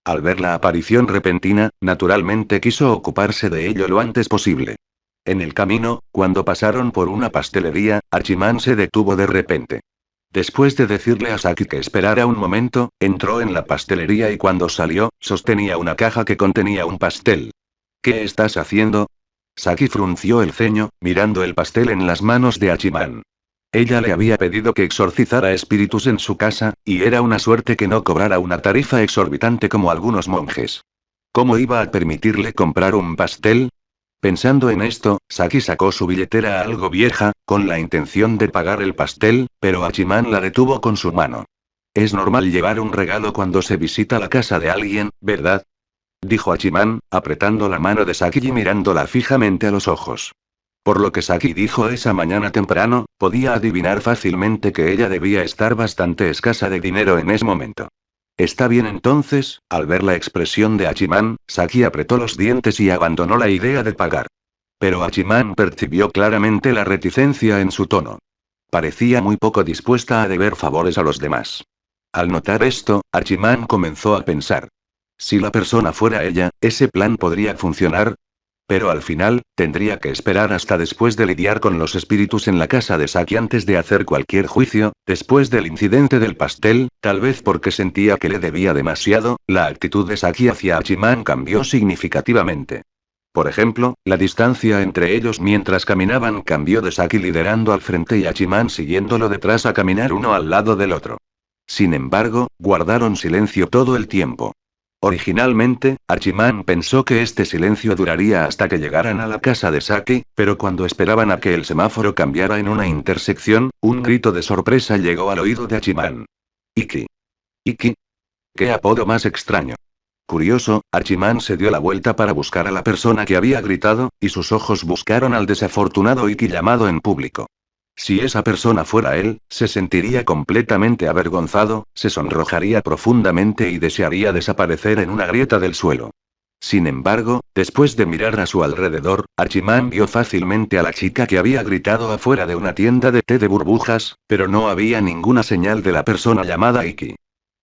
Al ver la aparición repentina, naturalmente quiso ocuparse de ello lo antes posible. En el camino, cuando pasaron por una pastelería, Hachiman se detuvo de repente. Después de decirle a Saki que esperara un momento, entró en la pastelería y cuando salió, sostenía una caja que contenía un pastel. ¿Qué estás haciendo? Saki frunció el ceño, mirando el pastel en las manos de Hachiman. Ella le había pedido que exorcizara espíritus en su casa, y era una suerte que no cobrara una tarifa exorbitante como algunos monjes. ¿Cómo iba a permitirle comprar un pastel? Pensando en esto, Saki sacó su billetera algo vieja, con la intención de pagar el pastel, pero Hachiman la detuvo con su mano. Es normal llevar un regalo cuando se visita la casa de alguien, ¿verdad?, dijo Hachiman, apretando la mano de Saki y mirándola fijamente a los ojos. Por lo que Saki dijo esa mañana temprano, podía adivinar fácilmente que ella debía estar bastante escasa de dinero en ese momento. Está bien entonces, al ver la expresión de Hachiman, Saki apretó los dientes y abandonó la idea de pagar. Pero Hachiman percibió claramente la reticencia en su tono. Parecía muy poco dispuesta a deber favores a los demás. Al notar esto, Hachiman comenzó a pensar. Si la persona fuera ella, ese plan podría funcionar. Pero al final, tendría que esperar hasta después de lidiar con los espíritus en la casa de Saki antes de hacer cualquier juicio. Después del incidente del pastel, tal vez porque sentía que le debía demasiado, la actitud de Saki hacia Hachiman cambió significativamente. Por ejemplo, la distancia entre ellos mientras caminaban cambió de Saki liderando al frente y Hachiman siguiéndolo detrás a caminar uno al lado del otro. Sin embargo, guardaron silencio todo el tiempo. Originalmente, Hachiman pensó que este silencio duraría hasta que llegaran a la casa de Saki, pero cuando esperaban a que el semáforo cambiara en una intersección, un grito de sorpresa llegó al oído de Hachiman. Iki. Iki. ¿Qué apodo más extraño? Curioso, Hachiman se dio la vuelta para buscar a la persona que había gritado, y sus ojos buscaron al desafortunado Iki llamado en público. Si esa persona fuera él, se sentiría completamente avergonzado, se sonrojaría profundamente y desearía desaparecer en una grieta del suelo. Sin embargo, después de mirar a su alrededor, Hachiman vio fácilmente a la chica que había gritado afuera de una tienda de té de burbujas, pero no había ninguna señal de la persona llamada Iki.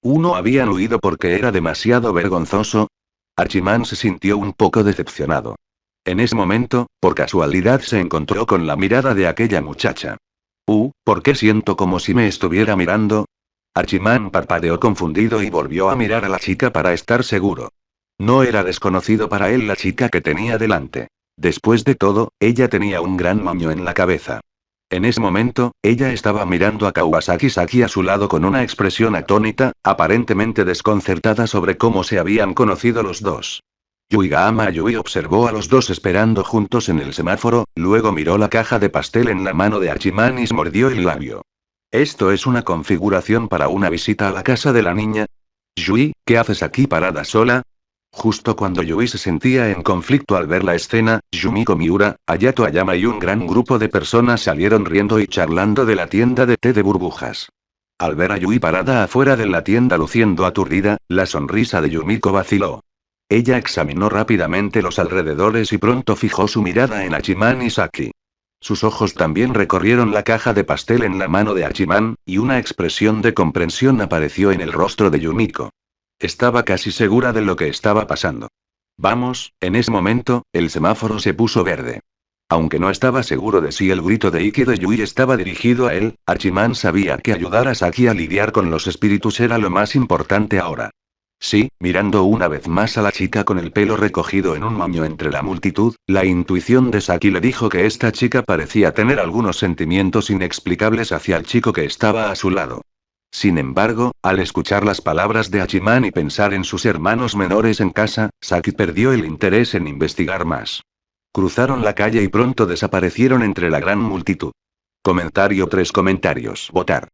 ¿Uno habían huido porque era demasiado vergonzoso? Hachiman se sintió un poco decepcionado. En ese momento, por casualidad se encontró con la mirada de aquella muchacha. ¿Por qué siento como si me estuviera mirando? Hachiman parpadeó confundido y volvió a mirar a la chica para estar seguro. No era desconocido para él la chica que tenía delante. Después de todo, ella tenía un gran moño en la cabeza. En ese momento, ella estaba mirando a Kawasaki Saki a su lado con una expresión atónita, aparentemente desconcertada sobre cómo se habían conocido los dos. Yuigama Yui observó a los dos esperando juntos en el semáforo, luego miró la caja de pastel en la mano de Hachiman y mordió el labio. ¿Esto es una configuración para una visita a la casa de la niña? Yui, ¿qué haces aquí parada sola? Justo cuando Yui se sentía en conflicto al ver la escena, Yumiko Miura, Ayato Ayama y un gran grupo de personas salieron riendo y charlando de la tienda de té de burbujas. Al ver a Yui parada afuera de la tienda luciendo aturdida, la sonrisa de Yumiko vaciló. Ella examinó rápidamente los alrededores y pronto fijó su mirada en Hachiman y Saki. Sus ojos también recorrieron la caja de pastel en la mano de Hachiman, y una expresión de comprensión apareció en el rostro de Yumiko. Estaba casi segura de lo que estaba pasando. Vamos, en ese momento, el semáforo se puso verde. Aunque no estaba seguro de si el grito de Iki de Yui estaba dirigido a él, Hachiman sabía que ayudar a Saki a lidiar con los espíritus era lo más importante ahora. Sí, mirando una vez más a la chica con el pelo recogido en un moño entre la multitud, la intuición de Saki le dijo que esta chica parecía tener algunos sentimientos inexplicables hacia el chico que estaba a su lado. Sin embargo, al escuchar las palabras de Hachiman y pensar en sus hermanos menores en casa, Saki perdió el interés en investigar más. Cruzaron la calle y pronto desaparecieron entre la gran multitud. Comentario 3 comentarios. Votar.